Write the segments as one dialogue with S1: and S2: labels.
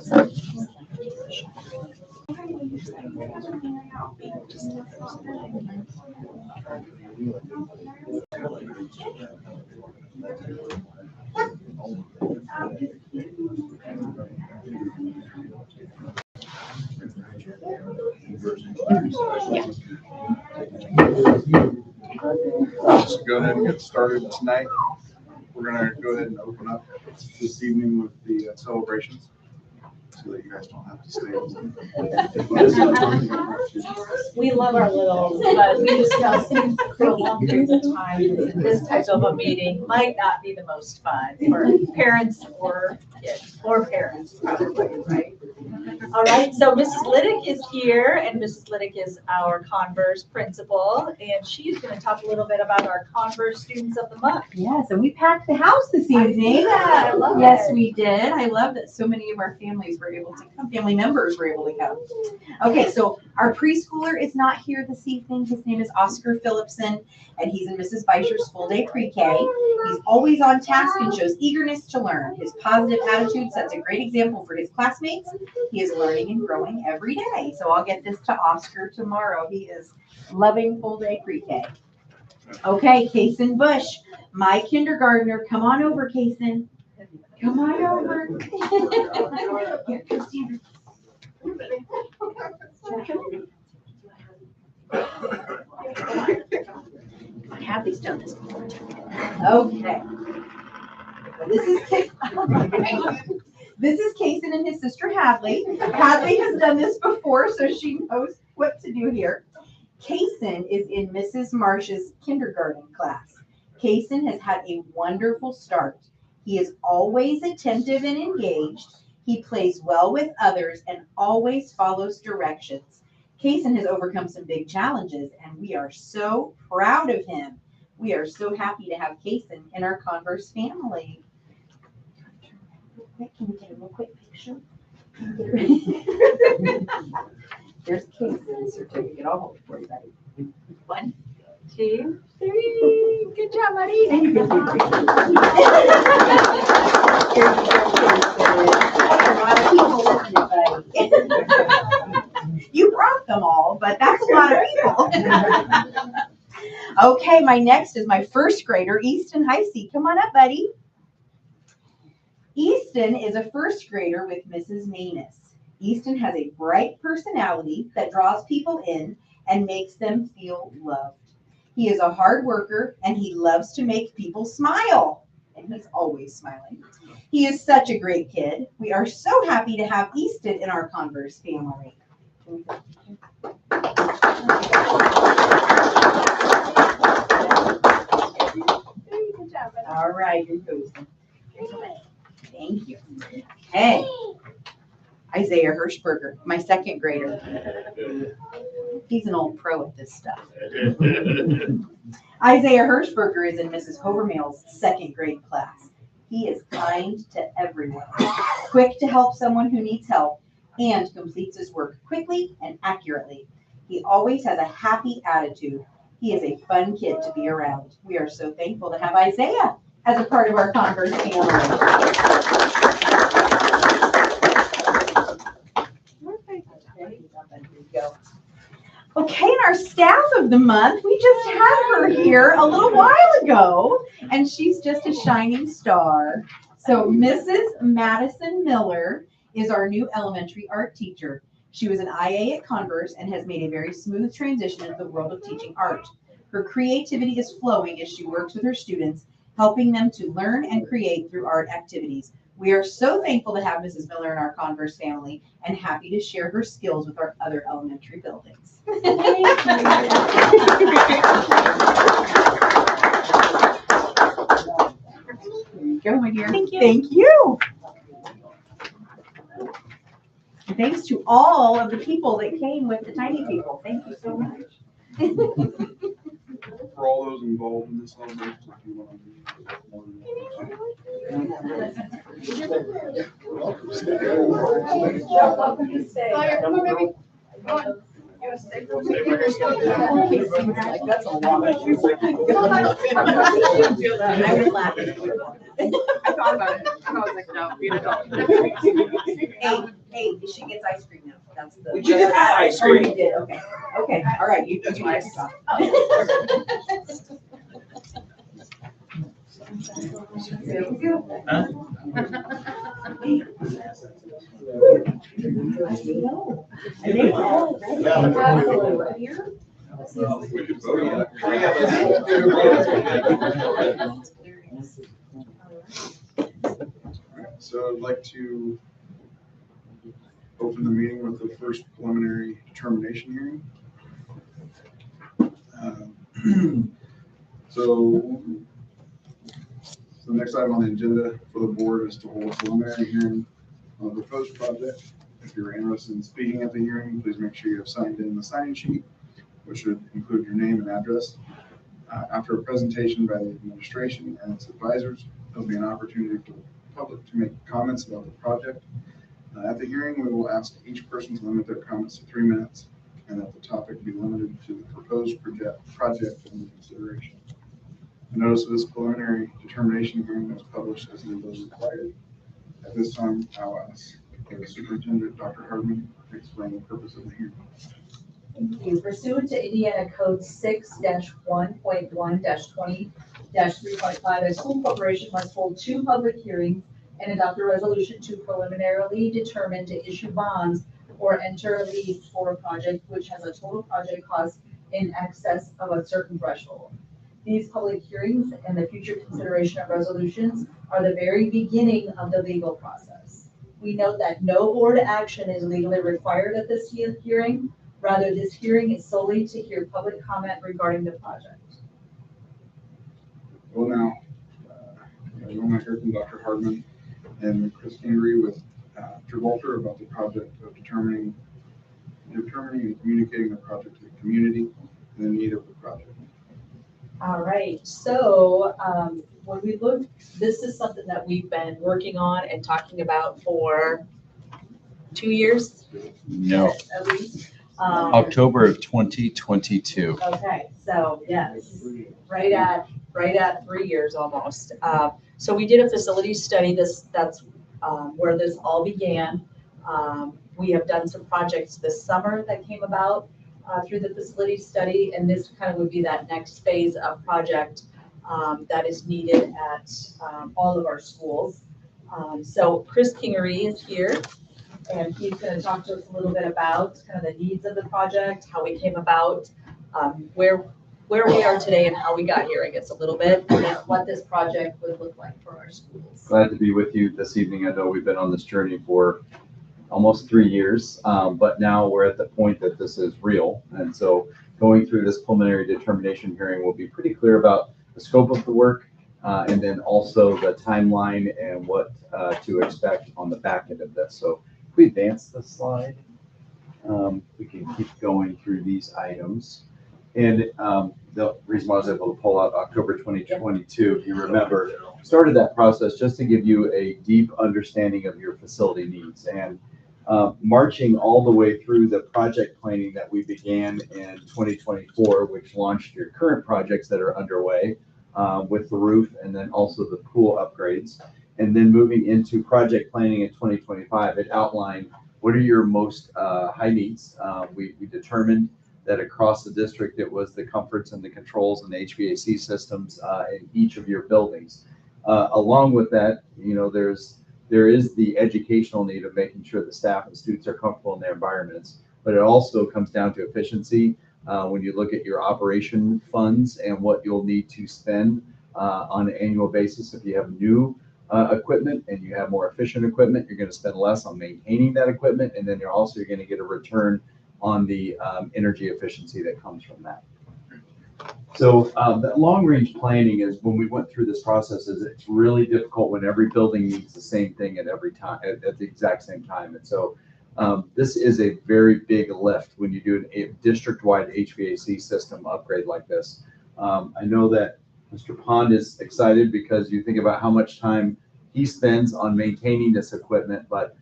S1: Let's go ahead and get started tonight. We're going to go ahead and open up this evening with the celebrations so that you guys don't have to stay.
S2: We love our littles, but we discussed for long periods of time that this type of a meeting might not be the most fun for parents or kids, or parents probably, right? All right, so Mrs. Liddick is here, and Mrs. Liddick is our Converse principal, and she's going to talk a little bit about our Converse Students of the Month.
S3: Yes, and we packed the house this evening.
S2: I love
S3: Yes,
S2: it.
S3: we did. I love that so many of our families were able to come, family members were able to come. Okay, so our preschooler is not here this evening. His name is Oscar Phillipson, and he's in Mrs. Beischer's full-day pre-K. He's always on task and shows eagerness to learn. His positive attitude sets a great example for his classmates. He is learning and growing every day. So I'll get this to Oscar tomorrow. He is loving full-day pre-K. Okay, Kaysen Bush, my kindergartner. Come on over, Kaysen. Come on over. Here, Christine. Hadley's done this before. Okay. This is Kaysen and his sister Hadley. Hadley has done this before, so she knows what to do here. Kaysen is in Mrs. Marsh's kindergarten class. Kaysen has had a wonderful start. He is always attentive and engaged. He plays well with others and always follows directions. Kaysen has overcome some big challenges, and we are so proud of him. We are so happy to have Kaysen in our Converse family. Can we get a real quick picture? There's Kaysen's certificate. I'll hold it for you, buddy. 1, 2, 3. Good job, buddy. And you get the You brought them all, but that's a lot of people. Okay, my next is my first grader, Easton Heisey. Come on up, buddy. Easton is a first grader with Mrs. Manus. Easton has a bright personality that draws people in and makes them feel loved. He is a hard worker and he loves to make people smile. And he's always smiling. He is such a great kid. We are so happy to have Easton in our Converse family. All right, here goes. Thank you. Hey, Isaiah Hirschberger, my second grader. He's an old pro at this stuff. Isaiah Hirschberger is in Mrs. Hovermail's second grade class. He is kind to everyone, quick to help someone who needs help, and completes his work quickly and accurately. He always has a happy attitude. He is a fun kid to be around. We are so thankful to have Isaiah as a part of our Converse family. Okay, and our staff of the month, we just had her here a little while ago, and she's just a shining star. So Mrs. Madison Miller is our new elementary art teacher. She was an IA at Converse and has made a very smooth transition into the world of teaching art. Her creativity is flowing as she works with her students, helping them to learn and create through art activities. We are so thankful to have Mrs. Miller in our Converse family and happy to share her skills with our other elementary buildings. There you go, my dear.
S2: Thank you.
S3: Thank you. And thanks to all of the people that came with the tiny people. Thank you so much.
S1: For all those involved in this celebration, if you want to be more than
S2: Welcome to stay.
S4: Come on, baby. Come on.
S1: That's a lot.
S3: I was laughing.
S4: I thought about it. I was like, no, you don't.
S3: Hey, she gets ice cream now. That's the.
S5: We just had ice
S3: Oh, you
S5: cream.
S3: did, okay. Okay, all right, you do your job. There we go.
S1: We could vote on it. So I'd like to open the meeting with the first preliminary determination hearing. So the next item on the agenda for the board is to hold a preliminary hearing on the proposed project. If you're interested in speaking at the hearing, please make sure you have signed in the sign-in sheet, which should include your name and address. After a presentation by the administration and its advisors, there'll be an opportunity for the public to make comments about the project. At the hearing, we will ask each person to limit their comments to 3 minutes and that the topic be limited to the proposed project under consideration. The notice of this preliminary determination hearing was published as it was required. At this time, I'll ask the Superintendent, Dr. Hardman, to explain the purpose of the hearing.
S2: Thank you. Pursuant to Indiana Code 6-1.1-20-3.5, a school corporation must hold 2 public hearings and adopt a resolution to preliminarily determine to issue bonds or enter a lease for a project which has a total project cost in excess of a certain threshold. These public hearings and the future consideration of resolutions are the very beginning of the legal process. We note that no board action is legally required at this hearing. Rather, this hearing is solely to hear public comment regarding the project.
S1: Well, now, you want to hear from Dr. Hardman and Chris Kingery with Travolta about the project of determining and communicating the project to the community and the need of the project.
S2: All right, so when we look, this is something that we've been working on and talking about for 2 years
S6: No,
S2: at least.
S6: October of 2022.
S2: Okay, so yes, right at 3 years almost. So we did a facility study. That's where this all began. We have done some projects this summer that came about through the facility study, and this kind of would be that next phase of project that is needed at all of our schools. So Chris Kingery is here, and he's going to talk to us a little bit about kind of the needs of the project, how we came about, where we are today and how we got here, I guess, a little bit, and then what this project would look like for our schools.
S6: Glad to be with you this evening. I know we've been on this journey for almost 3 years, but now we're at the point that this is real. And so going through this preliminary determination hearing will be pretty clear about the scope of the work and then also the timeline and what to expect on the back end of this. So if we advance the slide, we can keep going through these items. And the reason why I was able to pull out October 2022, if you remember, started that process just to give you a deep understanding of your facility needs. And marching all the way through the project planning that we began in 2024, which launched your current projects that are underway with the roof and then also the pool upgrades. And then moving into project planning in 2025, it outlined what are your most high needs. We determined that across the district, it was the comforts and the controls and the HVAC systems in each of your buildings. Along with that, you know, there is the educational need of making sure the staff and students are comfortable in their environments, but it also comes down to efficiency. When you look at your operation funds and what you'll need to spend on an annual basis, if you have new equipment and you have more efficient equipment, you're going to spend less on maintaining that equipment, and then you're going to get a return on the energy efficiency that comes from that. So that long-range planning is when we went through this process. Is it's really difficult when every building needs the same thing at every time at the exact same time, and so this is a very big lift when you do a district-wide HVAC system upgrade like this. I know that Mr. Pond is excited because you think about how much time he spends on maintaining this equipment, but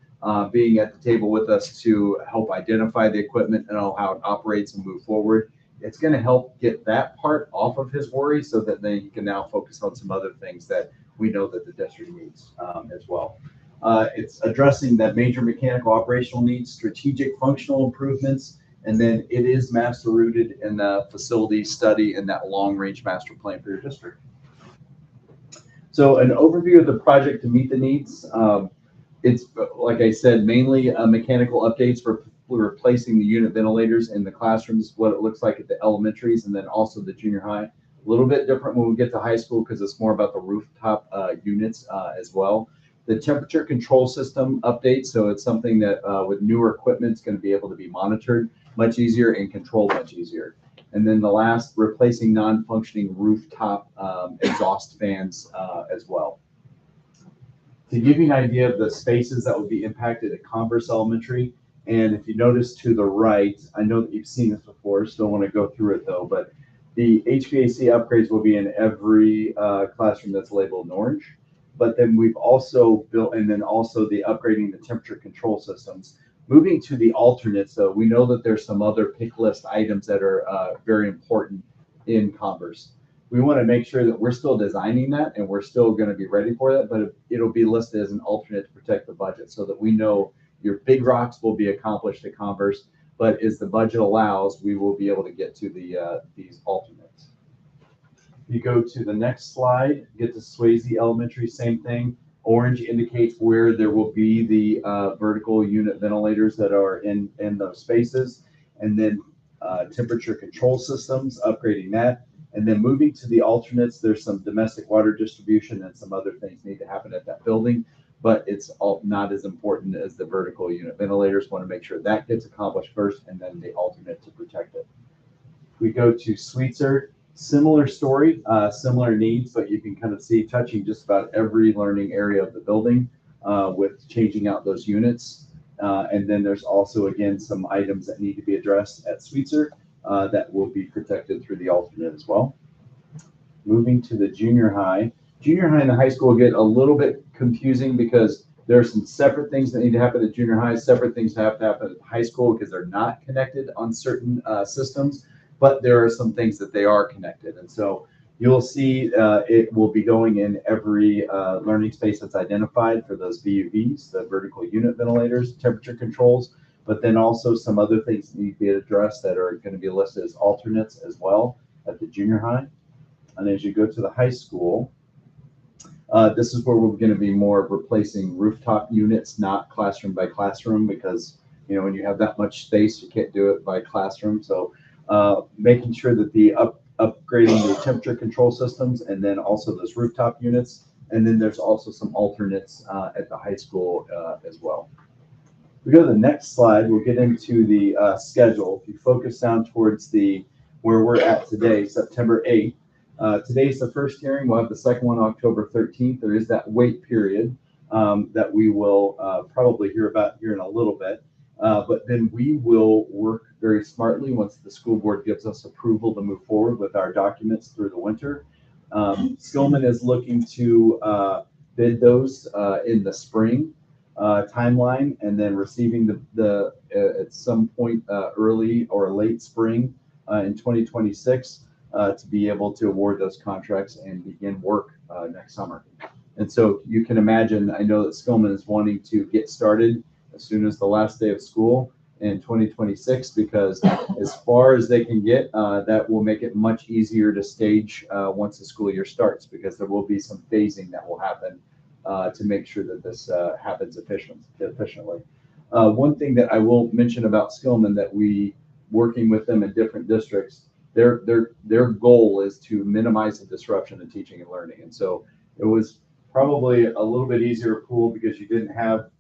S6: being at the table with us to help identify the equipment and know how it operates and move forward, it's going to help get that part off of his worry so that then he can now focus on some other things that we know that the district needs as well. It's addressing that major mechanical operational needs, strategic functional improvements, and then it is master rooted in the facility study and that long range master plan for your district. So an overview of the project to meet the needs. It's, like I said, mainly mechanical updates for replacing the unit ventilators in the classrooms, what it looks like at the elementaries, and then also the junior high. A little bit different when we get to high school because it's more about the rooftop units as well. The temperature control system update, so it's something that with newer equipment is going to be able to be monitored much easier and controlled much easier. And then the last, replacing non-functioning rooftop exhaust fans as well. To give you an idea of the spaces that would be impacted at Converse Elementary, and if you notice to the right, I know that you've seen this before, still want to go through it though, but the HVAC upgrades will be in every classroom that's labeled in orange. But then we've also built, and then also the upgrading the temperature control systems. Moving to the alternates, though, we know that there's some other pick list items that are very important in Converse. We want to make sure that we're still designing that and we're still going to be ready for that, but it'll be listed as an alternate to protect the budget so that we know your big rocks will be accomplished at Converse, but as the budget allows, we will be able to get to these alternates. If you go to the next slide, get to Swayze Elementary, same thing. Orange indicates where there will be the vertical unit ventilators that are in those spaces. And then temperature control systems, upgrading that. And then moving to the alternates, there's some domestic water distribution and some other things need to happen at that building, but it's all not as important as the vertical unit ventilators. Want to make sure that gets accomplished first and then the alternate to protect it. We go to Sweetser. Similar story, similar needs, but you can kind of see touching just about every learning area of the building with changing out those units. And then there's also, again, some items that need to be addressed at Sweetser that will be protected through the alternate as well. Moving to the junior high. Junior high and the high school get a little bit confusing because there are some separate things that need to happen at junior high, separate things have to happen at high school because they're not connected on certain systems. But there are some things that they are connected. And so you'll see it will be going in every learning space that's identified for those VUVs, the vertical unit ventilators, temperature controls, but then also some other things that need to be addressed that are going to be listed as alternates as well at the junior high. And as you go to the high school, this is where we're going to be more replacing rooftop units, not classroom by classroom, because when you have that much space, you can't do it by classroom. So making sure that the upgrading the temperature control systems and then also those rooftop units. And then there's also some alternates at the high school as well. We go to the next slide, we'll get into the schedule. If you focus down towards where we're at today, September 8th. Today's the first hearing. We'll have the second one October 13th. There is that wait period that we will probably hear about here in a little bit. But then we will work very smartly once the school board gives us approval to move forward with our documents through the winter. Skillman is looking to bid those in the spring timeline, and then receiving the at some point early or late spring in 2026 to be able to award those contracts and begin work next summer. And so you can imagine, I know that Skillman is wanting to get started as soon as the last day of school in 2026, because as far as they can get, that will make it much easier to stage once the school year starts, because there will be some phasing that will happen to make sure that this happens efficiently. One thing that I will mention about Skillman, that we, working with them in different districts, their goal is to minimize the disruption in teaching and learning. And so it was probably a little bit easier at pool because you didn't have,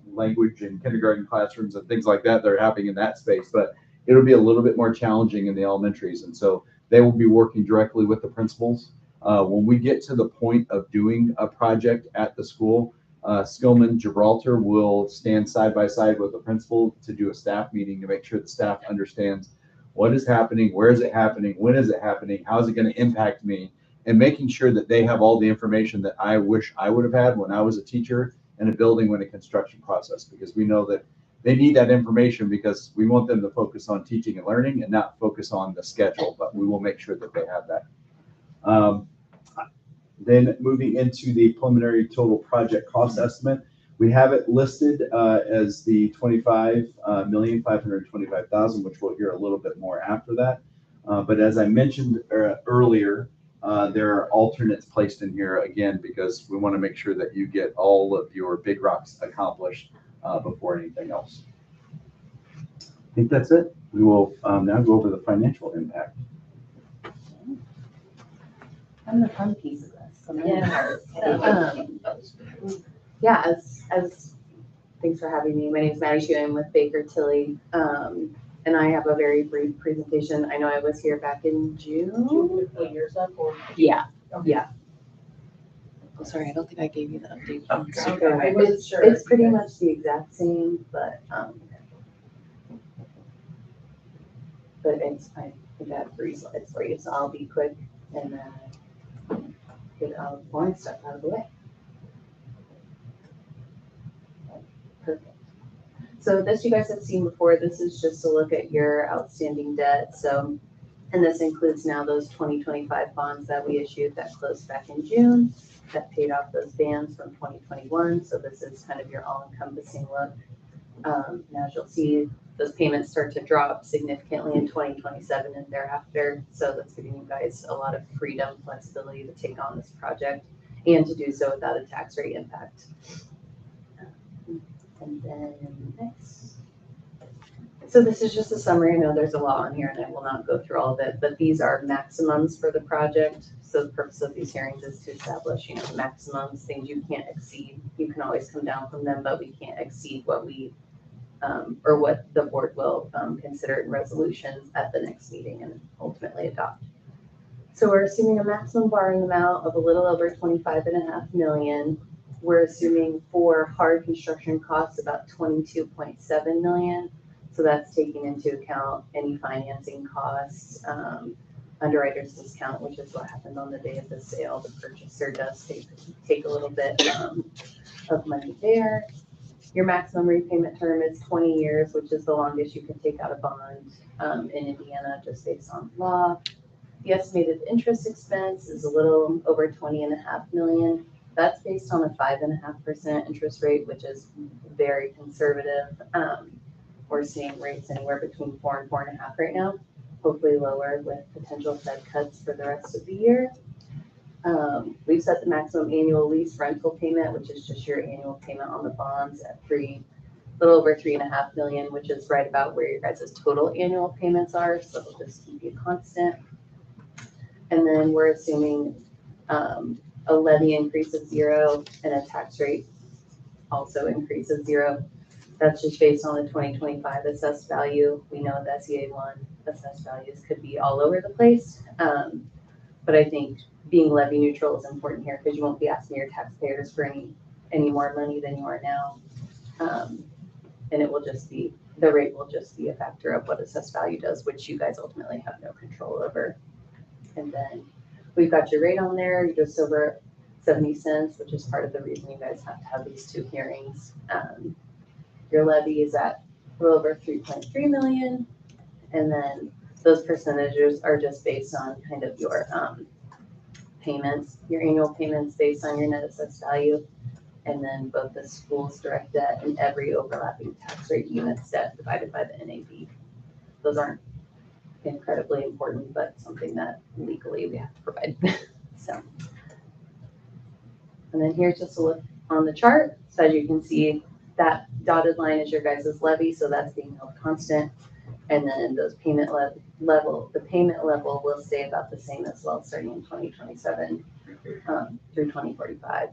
S6: language in kindergarten classrooms and things like that are happening in that space, but it'll be a little bit more challenging in the elementaries. And so they will be working directly with the principals. When we get to the point of doing a project at the school, Skillman Gibraltar will stand side by side with the principal to do a staff meeting to make sure the staff understands what is happening, where is it happening, when is it happening, how is it going to impact me, and making sure that they have all the information that I wish I would have had when I was a teacher in a building when a construction process, because we know that they need that information because we want them to focus on teaching and learning and not focus on the schedule, but we will make sure that they have that. Then moving into the preliminary total project cost estimate, we have it listed as the 25,525,000, which we'll hear a little bit more after that. But as I mentioned earlier, there are alternates placed in here again because we want to make sure that you get all of your big rocks accomplished before anything else. I think that's it. We will now go over the financial impact.
S5: I'm the fun piece of this.
S2: Yeah.
S5: Yeah, as thanks for having me. My name is Maddie Shu. I'm with Baker Tilly. And I have a very brief presentation. I know I was here back in June.
S2: Years up or?
S5: Yeah, yeah. Oh, sorry, I don't think I gave you the update.
S2: Okay, I wasn't sure.
S5: It's pretty much the exact same, but it's, I think I have 3 slides for you, so I'll be quick and then get all the boring stuff out of the way. Perfect. So this you guys have seen before. This is just a look at your outstanding debt. So, and this includes now those 2025 bonds that we issued that closed back in June that paid off those bans from 2021. So this is kind of your all-encompassing look. And as you'll see, those payments start to drop significantly in 2027 and thereafter. So that's giving you guys a lot of freedom, flexibility to take on this project and to do so without a tax rate impact. And then next. So this is just a summary. I know there's a lot on here and I will not go through all of it, but these are maximums for the project. So the purpose of these hearings is to establish, maximums, things you can't exceed. You can always come down from them, but we can't exceed what we, or what the board will consider in resolutions at the next meeting and ultimately adopt. So we're assuming a maximum borrowing amount of a little over 25.5 million. We're assuming for hard construction costs about 22.7 million. So that's taking into account any financing costs, underwriter's discount, which is what happened on the day of the sale. The purchaser does take a little bit of money there. Your maximum repayment term is 20 years, which is the longest you can take out a bond in Indiana, just based on law. The estimated interest expense is a little over 20.5 million. That's based on a 5.5% interest rate, which is very conservative. We're seeing rates anywhere between 4 and 4.5 right now, hopefully lower with potential Fed cuts for the rest of the year. We've set the maximum annual lease rental payment, which is just your annual payment on the bonds at a little over 3.5 million, which is right about where your guys' total annual payments are. So it'll just keep you constant. And then we're assuming a levy increase of 0 and a tax rate also increase of 0. That's just based on the 2025 assessed value. We know the SEA1 assessed values could be all over the place. But I think being levy neutral is important here because you won't be asking your taxpayers for any more money than you are now. And it will just be, the rate will just be a factor of what assessed value does, which you guys ultimately have no control over. And then we've got your rate on there, just over 70 cents, which is part of the reason you guys have to have these 2 hearings. Your levy is at a little over 3.3 million. And then those percentages are just based on kind of your payments, your annual payments based on your net assessed value. And then both the school's direct debt and every overlapping tax rate unit's debt divided by the NAV. Those aren't incredibly important, but something that legally we have to provide. So, and then here's just a look on the chart. So as you can see, that dotted line is your guys' levy, so that's being held constant. And then those payment level, the payment level will stay about the same as well, starting in 2027 through 2045.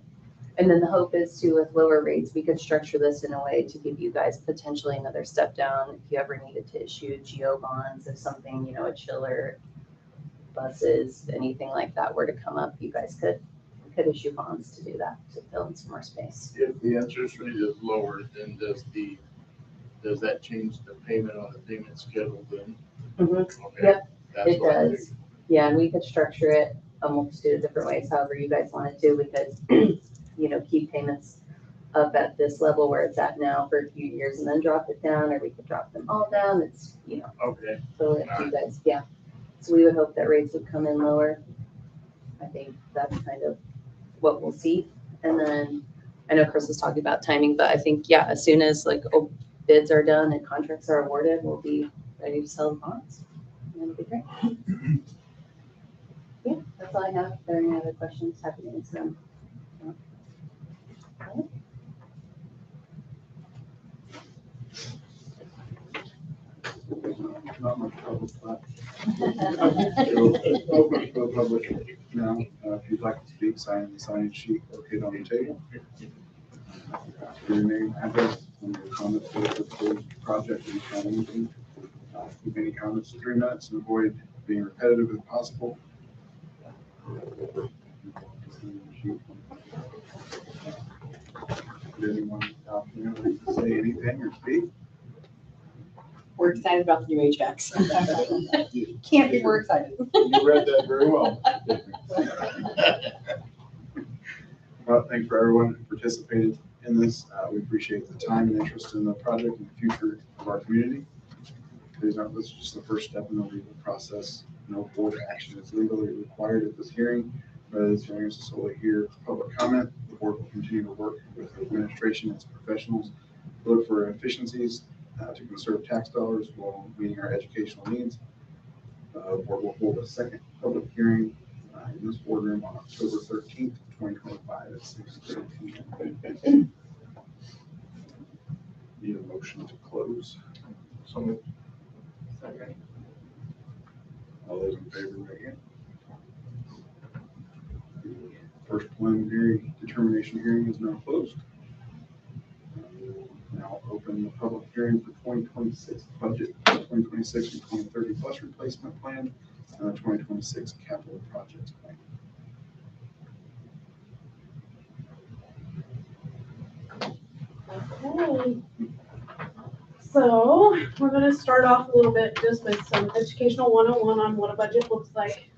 S5: And then the hope is to, with lower rates, we could structure this in a way to give you guys potentially another step down if you ever needed to issue GO bonds, if something, a chiller, buses, anything like that were to come up, you guys could issue bonds to do that, to fill in some more space.
S7: If the interest rate is lower, then does that change the payment on the payment schedule then?
S5: Mm-hmm.
S7: Okay.
S5: Yep,
S7: That's
S5: it
S7: what I
S5: does.
S7: think.
S5: Yeah, and we could structure it a multitude of different ways, however you guys want to do. We could, keep payments up at this level where it's at now for a few years and then drop it down, or we could drop them all down. It's,
S7: Okay.
S5: totally up to you guys. Yeah. So we would hope that rates would come in lower. I think that's kind of what we'll see. And then I know Chris was talking about timing, but I think, yeah, as soon as like bids are done and contracts are awarded, we'll be ready to sell the bonds. And it'll be great. Yeah, that's all I have. If there are any other questions, happy to answer them.
S1: Not much public left. Open for the public now. If you'd like to speak, sign the sign-in sheet located on the table. Your name, address, and your comments for the proposed project and anything. Keep any comments to 3 minutes and avoid being repetitive if possible. Did anyone like to say anything or speak?
S4: We're excited about the new HVACs. Can't be more excited.
S1: You read that very well. Well, thanks for everyone who participated in this. We appreciate the time and interest in the project and the future of our community. This is just the first step in the legal process. No board action is legally required at this hearing. This hearing is solely here for public comment. The board will continue to work with the administration and its professionals to look for efficiencies to conserve tax dollars while meeting our educational needs. The board will hold a second public hearing in this boardroom on October 13th, 2025 at 6:30 p.m. Need a motion to close. Second. All those in favor, raise your hand. The first preliminary determination hearing is now closed. We will now open the public hearing for 2026 budget, 2026 and 2030 bus replacement plan, and the 2026 capital projects plan.
S8: Okay. So we're going to start off a little bit just with some educational 101 on what a budget looks like.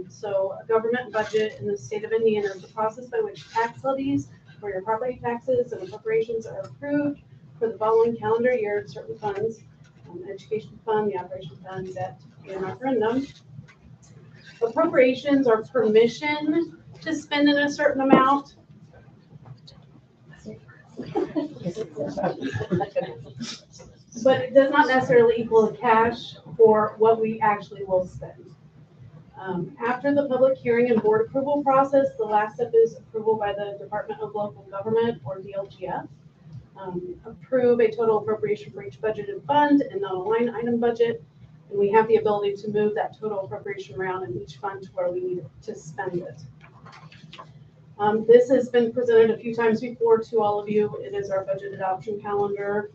S8: So a government budget in the state of Indiana is the process by which tax levies for your property taxes and appropriations are approved for the following calendar year of certain funds, education fund, the operation fund, debt, and referendum. Appropriations are permission to spend in a certain amount. But it does not necessarily equal the cash for what we actually will spend. After the public hearing and board approval process, the last step is approval by the Department of Local Government, or DLGF. Approve a total appropriation for each budgeted fund and not a line item budget. And we have the ability to move that total appropriation around in each fund to where we need to spend it. This has been presented a few times before to all of you. It is our budget adoption calendar.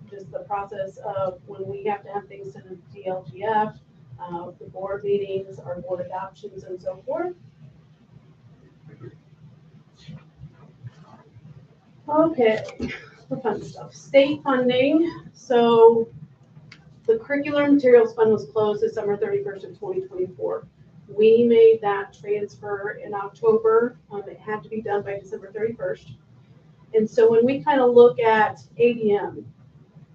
S8: Just the process of when we have to have things to the DLGF, the board meetings, our board adoptions, and so forth. Okay, the fun stuff. State funding. So the curricular materials fund was closed December 31st of 2024. We made that transfer in October. It had to be done by December 31st. And so when we kind of look at ADM,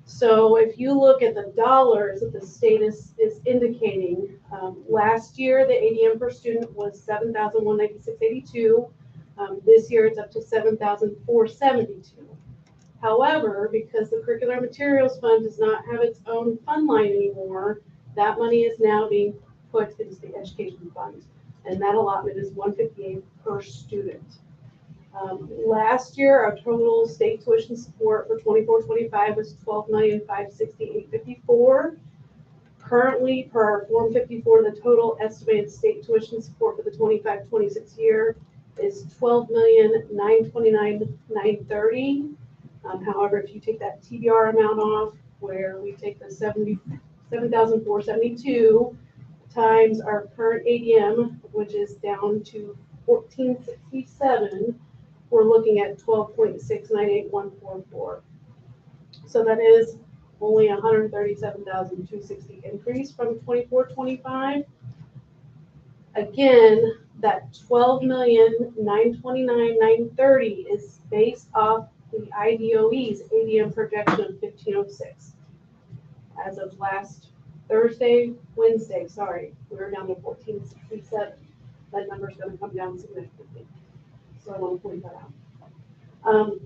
S8: so if you look at the dollars that the state is indicating, last year the ADM per student was $7,196.82. This year it's up to $7,472. However, because the curricular materials fund does not have its own fund line anymore, that money is now being put into the education fund, and that allotment is $158 per student. Last year, our total state tuition support for 24-25 was $12,568.54. Currently, per our Form 54, the total estimated state tuition support for the 25-26 year is $12,929,930. However, if you take that TBR amount off, where we take the $77,472 times our current ADM, which is down to $1,467, we're looking at $12,698,144. So that is only $137,260 increase from 24-25. Again, that $12,929,930 is based off the IDOE's ADM projection of 1506. As of last Wednesday, we were down to 1467. That number is going to come down significantly. So I want to point that out.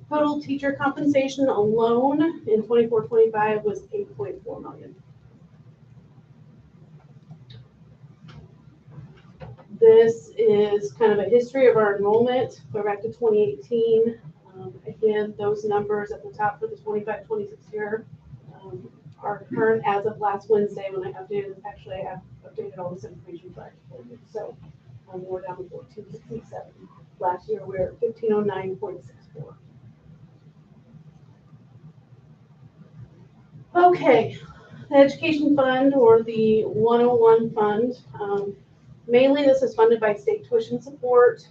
S8: Total teacher compensation alone in 24-25 was 8.4 million. This is kind of a history of our enrollment. Go back to 2018. Again, those numbers at the top for the 25-26 year are current as of last Wednesday when I updated. Actually, I have updated all this information for you. So we're down to 1467. Last year we were at 1509.64. Okay, the education fund or the 101 fund. Mainly this is funded by state tuition support,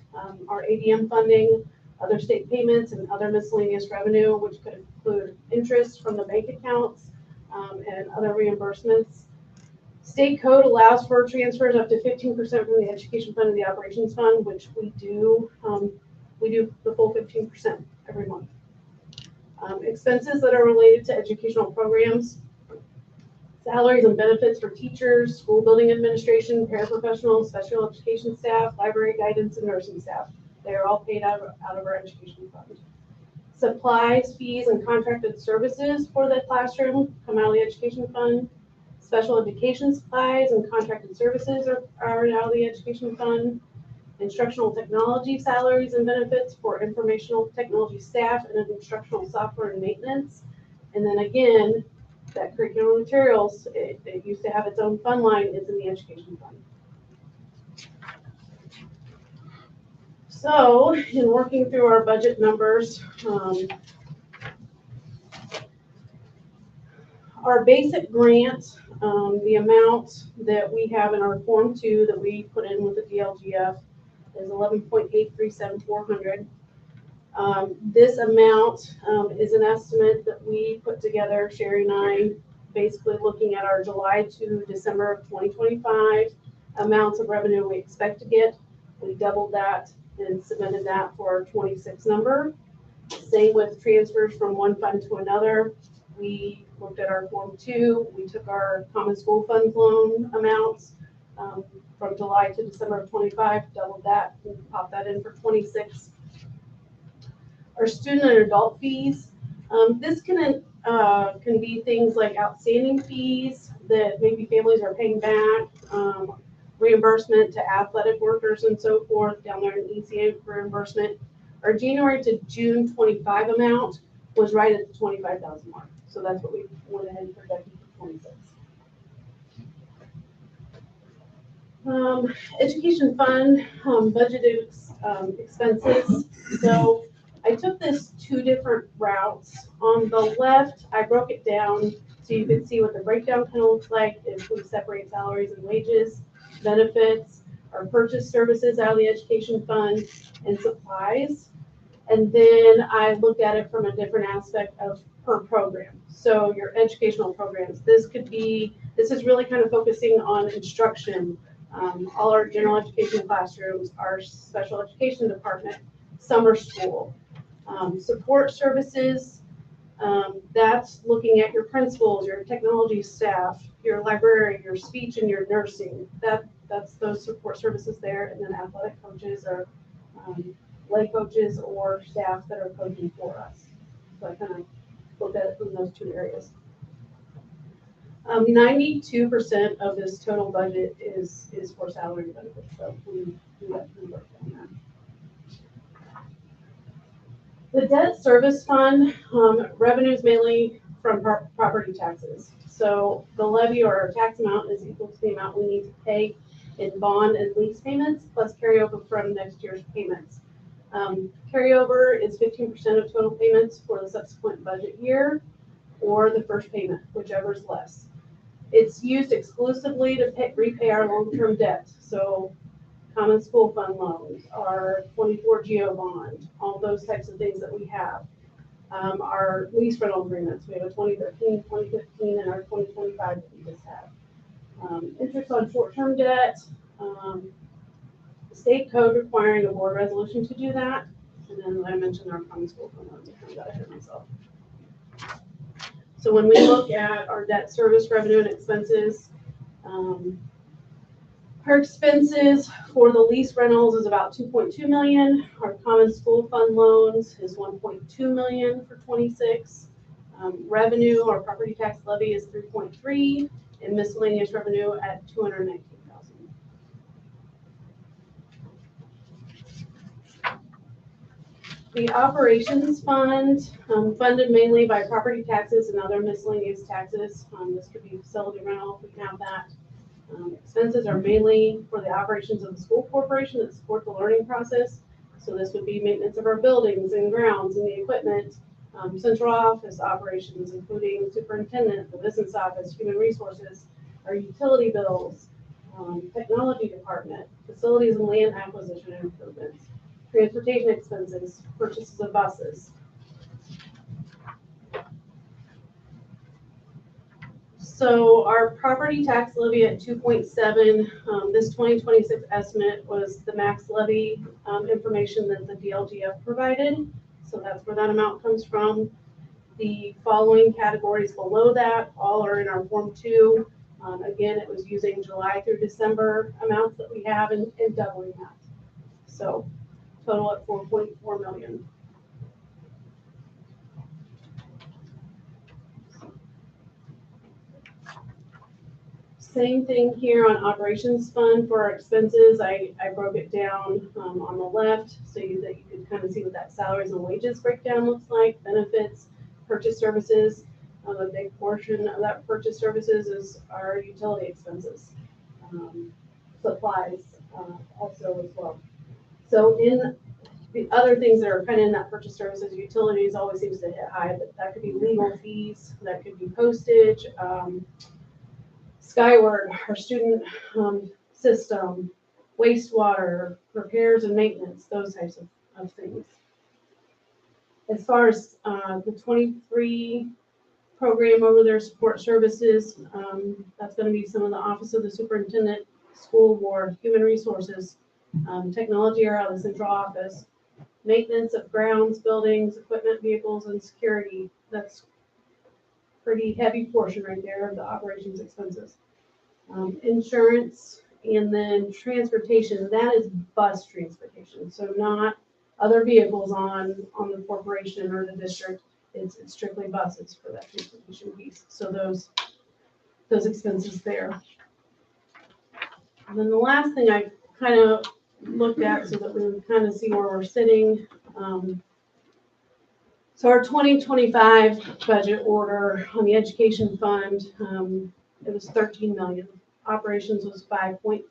S8: our ADM funding, other state payments, and other miscellaneous revenue, which could include interest from the bank accounts and other reimbursements. State code allows for transfers up to 15% from the education fund to the operations fund, which we do. We do the full 15% every month. Expenses that are related to educational programs, salaries and benefits for teachers, school building administration, paraprofessionals, special education staff, library guidance, and nursing staff. They are all paid out of our education fund. Supplies, fees, and contracted services for the classroom come out of the education fund. Special education supplies and contracted services are out of the education fund. Instructional technology salaries and benefits for informational technology staff and instructional software and maintenance. And then again, that curriculum materials, it used to have its own fund line, is in the education fund. So in working through our budget numbers, our basic grant, the amount that we have in our Form 2 that we put in with the DLGF is $11,837,400. This amount is an estimate that we put together, Sherry and I, basically looking at our July to December of 2025 amounts of revenue we expect to get. We doubled that and submitted that for our 26 number. Same with transfers from one fund to another. We looked at our Form 2. We took our common school fund loan amounts from July to December of 25, doubled that, and popped that in for 26. Our student and adult fees. This can be things like outstanding fees that maybe families are paying back, reimbursement to athletic workers and so forth down there in ECA reimbursement. Our January to June 25 amount was right at the 25,000 mark. So that's what we went ahead and projected for 26. Education fund budgeted expenses. So I took this two different routes. On the left, I broke it down so you could see what the breakdown kind of looks like if we separate salaries and wages, benefits, our purchase services out of the education fund, and supplies. And then I looked at it from a different aspect of per program. So your educational programs, this is really kind of focusing on instruction. All our general education classrooms, our special education department, summer school, support services. That's looking at your principals, your technology staff, your librarian, your speech, and your nursing. That's those support services there. And then athletic coaches or lay coaches or staff that are coaching for us. So I kind of looked at it from those two areas. 92% of this total budget is for salary and benefits. So we have to work on that. The debt service fund, revenues mainly from property taxes. So the levy or our tax amount is equal to the amount we need to pay in bond and lease payments plus carryover from next year's payments. Carryover is 15% of total payments for the subsequent budget year or the first payment, whichever is less. It's used exclusively to repay our long-term debt. So common school fund loans, our 24 GO bond, all those types of things that we have. Our lease rental agreements, we have a 2013, 2015, and our 2025 that we just had. Interest on short-term debt, state code requiring a board resolution to do that. And then I mentioned our common school fund loans, I got ahead of myself. So when we look at our debt service revenue and expenses, Our expenses for the lease rentals is about 2.2 million. Our common school fund loans is 1.2 million for 26. Revenue, our property tax levy is 3.3, and miscellaneous revenue at 219,000. The operations fund, funded mainly by property taxes and other miscellaneous taxes. This could be facility rental, if we can have that. Expenses are mainly for the operations of the school corporation that support the learning process. So this would be maintenance of our buildings and grounds and the equipment, central office operations, including superintendent, the business office, human resources, our utility bills, technology department, facilities and land acquisition and improvements, transportation expenses, purchases of buses. So our property tax levy at 2.7, this 2026 estimate was the max levy information that the DLGF provided. So that's where that amount comes from. The following categories below that all are in our Form 2. Again, it was using July through December amounts that we have and doubling that. So total at 4.4 million. Same thing here on operations fund for our expenses. I broke it down on the left so that you could kind of see what that salaries and wages breakdown looks like, benefits, purchase services. A big portion of that purchase services is our utility expenses, supplies also as well. So in the other things that are kind of in that purchase services, utilities always seems to hit high, but that could be legal fees, that could be postage, Skyward, our student system, wastewater, repairs and maintenance, those types of things. As far as the 23 program over there, support services, that's going to be some of the Office of the Superintendent, School Board, Human Resources, technology are out of the central office, maintenance of grounds, buildings, equipment, vehicles, and security. That's pretty heavy portion right there of the operations expenses. Insurance, and then transportation, that is bus transportation. So not other vehicles on the corporation or the district. It's strictly buses for that transportation piece. So those expenses there. And then the last thing I kind of looked at so that we would kind of see where we're sitting. So our 2025 budget order on the education fund, it was 13 million. Operations was 5.5.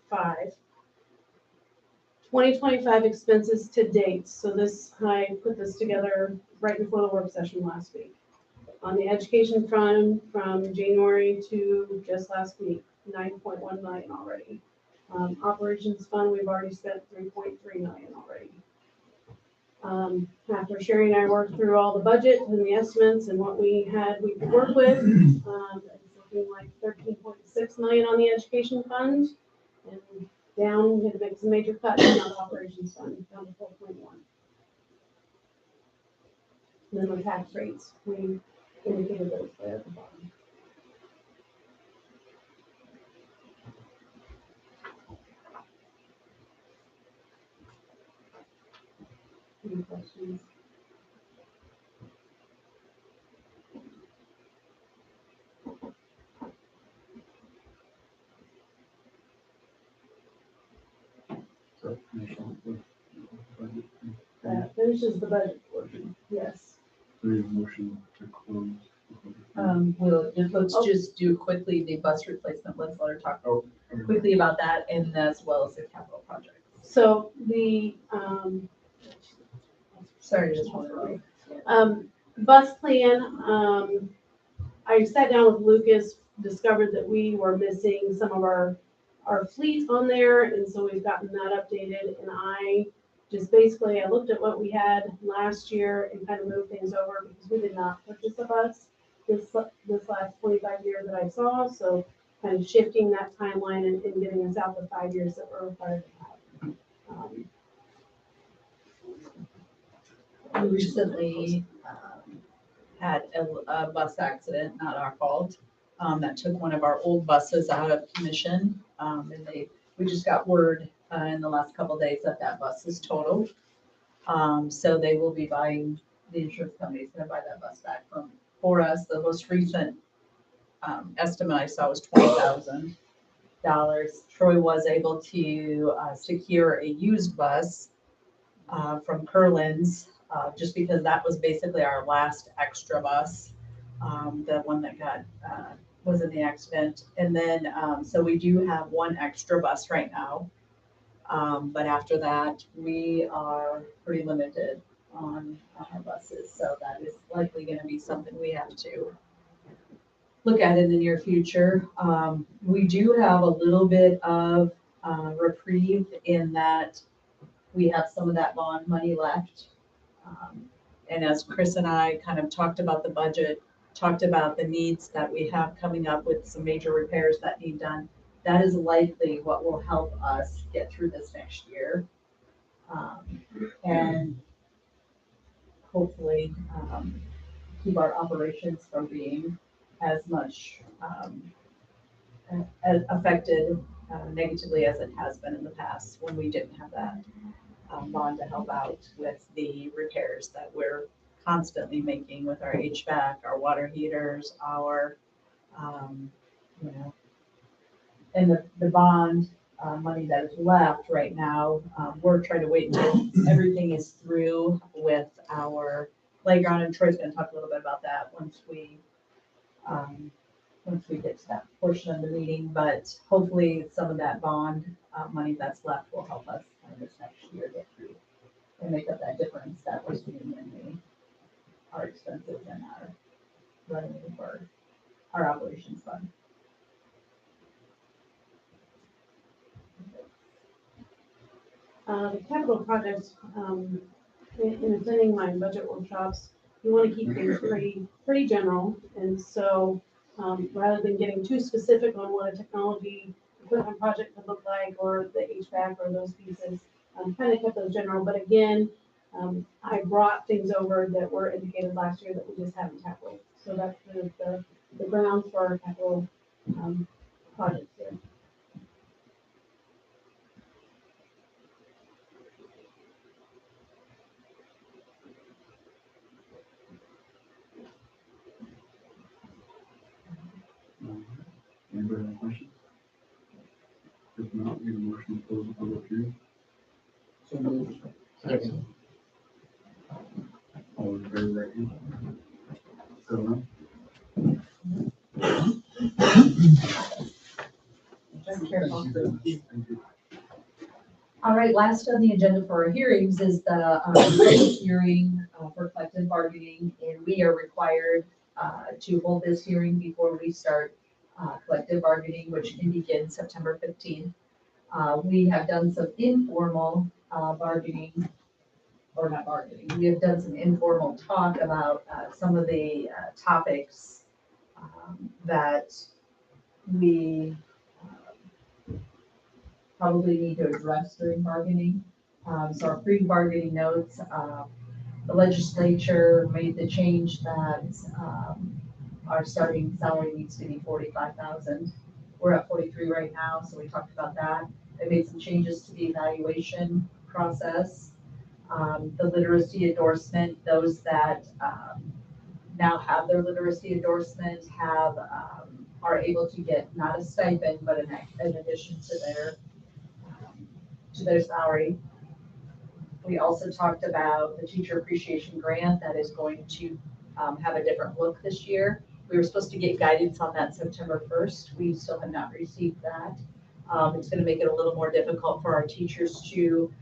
S8: 2025 expenses to date. So this, I put this together right before the work session last week. On the education front, from January to just last week, 9.1 million already. Operations fund, we've already spent 3.3 million already. After Sherry and I worked through all the budget and the estimates and what we could work with, it's looking like 13.6 million on the education fund, and down, we had to make some major cuts on the operations fund, down to 4.1. And then the tax rates, we indicated those there at the bottom. Any questions?
S1: So, budget.
S8: That finishes the budget portion, yes.
S1: We have a motion to close.
S2: Let's just do quickly the bus replacement. Let's let her talk
S1: Oh,
S2: quickly about that, and as well as the capital project.
S8: So the,
S2: Sorry, just one more.
S8: bus plan, I sat down with Lucas, discovered that we were missing some of our fleet on there, and so we've gotten that updated, and I just basically, I looked at what we had last year and kind of moved things over because we did not purchase a bus this last 25 years that I saw, so kind of shifting that timeline and getting us out the 5 years that we're required to have.
S2: We recently had a bus accident, not our fault, that took one of our old buses out of commission. And we just got word in the last couple of days that that bus is totaled. So they will be buying, the insurance company's gonna buy that bus back for us. The most recent estimate I saw was $20,000. Troy was able to secure a used bus from Curlin's, just because that was basically our last extra bus, the one that got was in the accident. And then, so we do have one extra bus right now. But after that, we are pretty limited on our buses. So that is likely gonna be something we have to look at in the near future. We do have a little bit of reprieve in that we have some of that bond money left. And as Chris and I kind of talked about the budget, talked about the needs that we have coming up with some major repairs that need done, that is likely what will help us get through this next year. And hopefully keep our operations from being as much affected negatively as it has been in the past when we didn't have that bond to help out with the repairs that we're constantly making with our HVAC, our water heaters, our, you know, and the bond money that is left right now, we're trying to wait until everything is through with our playground, and Troy's gonna talk a little bit about that once we get to that portion of the meeting, but hopefully some of that bond money that's left will help us this next year get through and make up that difference that we're seeing in our expenses and our revenue for our operations fund.
S8: The capital projects, in attending my budget workshops, you want to keep things pretty general. And so, rather than getting too specific on what a technology equipment project could look like, or the HVAC or those pieces, kind of kept those general. But again, I brought things over that were indicated last year that we just haven't tackled. So that's the grounds for our capital projects here.
S1: Anybody have questions? If not, we need a motion to close the public hearing.
S7: So moved. Second.
S1: All in favor, right hand? 7
S2: Just careful.
S1: Thank you.
S2: All right, last on the agenda for our hearings is the public hearing for collective bargaining, and we are required to hold this hearing before we start collective bargaining, which can begin September 15th. We have done some informal bargaining, or not bargaining, we have done some informal talk about some of the topics that we probably need to address during bargaining. So our pre-bargaining notes, the legislature made the change that our starting salary needs to be 45,000. We're at 43 right now, so we talked about that. They made some changes to the evaluation process. The literacy endorsement, those that now have their literacy endorsement are able to get not a stipend, but an addition to their salary. We also talked about the teacher appreciation grant that is going to have a different look this year. We were supposed to get guidance on that September 1st. We still have not received that. It's going to make it a little more difficult for our teachers to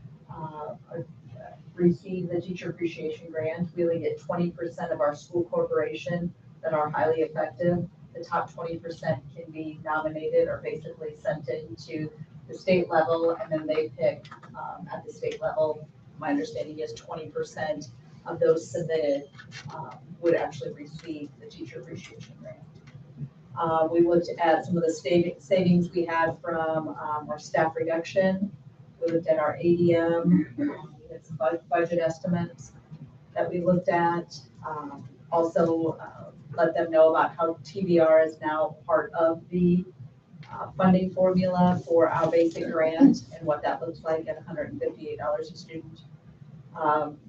S2: receive the teacher appreciation grant. We only get 20% of our school corporation that are highly effective. The top 20% can be nominated or basically sent into the state level, and then they pick at the state level. My understanding is 20% of those submitted would actually receive the teacher appreciation grant. We looked at some of the savings we had from our staff reduction. We looked at our ADM, we had some budget estimates that we looked at. Also let them know about how TBR is now part of the funding formula for our basic grant and what that looks like at $158 a student.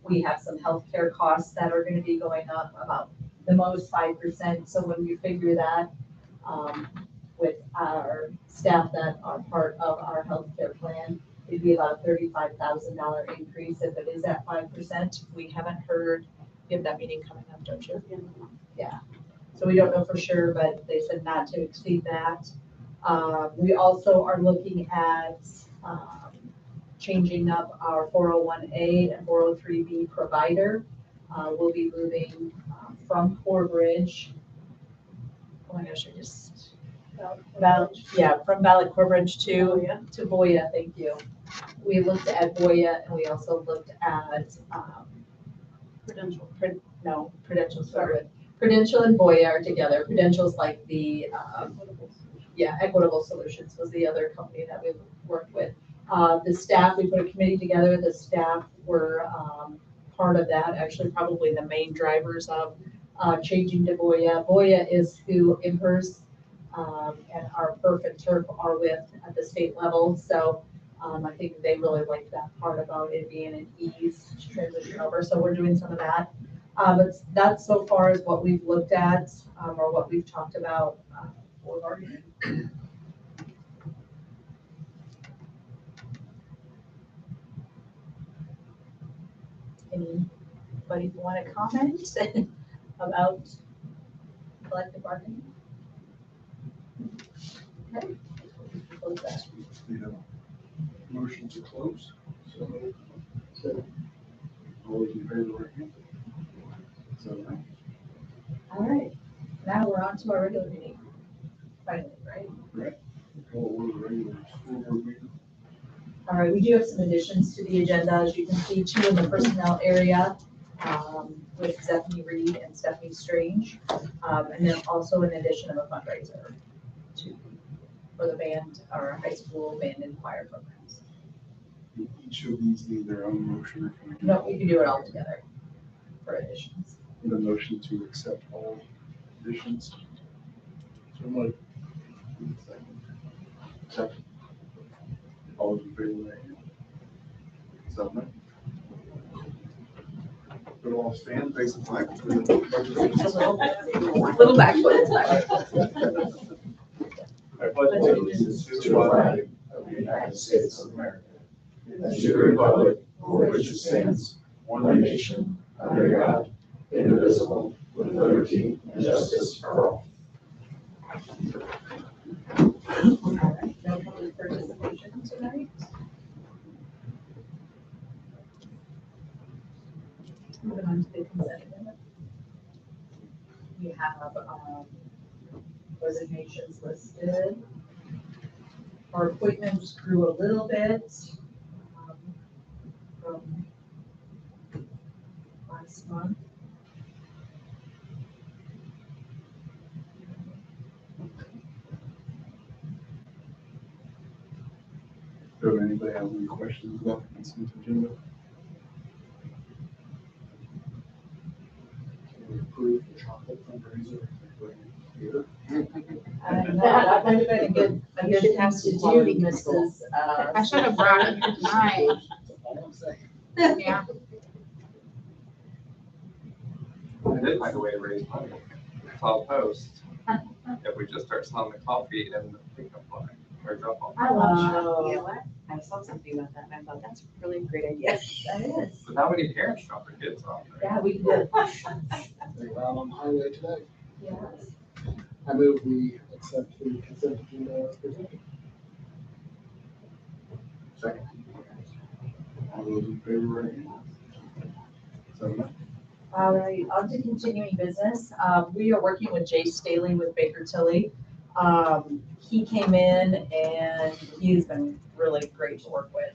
S2: We have some healthcare costs that are gonna be going up about the most 5%. So when you figure that, with our staff that are part of our healthcare plan, it'd be about a $35,000 increase if it is at 5%. We haven't heard, you have that meeting coming up, don't you? Yeah. So we don't know for sure, but they said not to exceed that. We also are looking at changing up our 401A and 403B provider. We'll be moving from Corbridge. Oh my gosh, from Valley Corbridge to Boya, thank you. We looked at Boya and we also looked at Prudential, sorry. Prudential and Boya are together. Prudential's like the, Equitable Solutions was the other company that we worked with. The staff, we put a committee together. The staff were part of that, actually probably the main drivers of changing to Boya. Boya is who IMPERS and our Perfect Turf are with at the state level. So I think they really like that part about it being an ease to transition over. So we're doing some of that. But that's so far as what we've looked at or what we've talked about for bargaining. Anybody want to comment about collective bargaining? Okay. Close that.
S1: Motion to close. So, all those in favor, right hand. So,
S2: All right, now we're on to our regular meeting. Finally, right?
S1: call order the regular school board meeting.
S2: All right, we do have some additions to the agenda. As you can see, two in the personnel area with Stephanie Reed and Stephanie Strange. And then also an addition of a fundraiser for the band, our high school band and choir programs.
S1: Each of these need their own motion. Or can we
S2: No, we can do it all together for additions.
S1: get a motion to accept all additions?
S7: So much.
S1: Second. All those in favor, right hand. So, we'll all stand, face the flag.
S5: Little backwards.
S9: I pledge allegiance to the flag of the United States of America and to the republic for which it stands, one nation, under God, indivisible, with liberty and justice for all.
S2: All right, no public participation tonight. Moving on to the consent agenda. We have resignations listed. Our appointments grew a little bit from last month.
S1: Does anybody have any questions about the consent agenda? Can we approve the chocolate fundraiser? Here.
S2: That might have been a good task to do, Mrs.
S10: I should have brought it here tonight. Yeah.
S11: I did find a way to raise money. I'll post if we just start selling the coffee and the pickup line or drop off.
S2: I love
S5: You know what? I saw something about that and I thought that's a really great idea.
S2: that is.
S11: But how many parents drop their kids off?
S2: Yeah, we did.
S12: They were out on the highway today.
S2: Yes.
S12: I move we accept the consent agenda as presented.
S1: Second. All those in favor, right hand. So,
S2: All right, on to continuing business. We are working with Jay Staley with Baker Tilly. He came in and he's been really great to work with.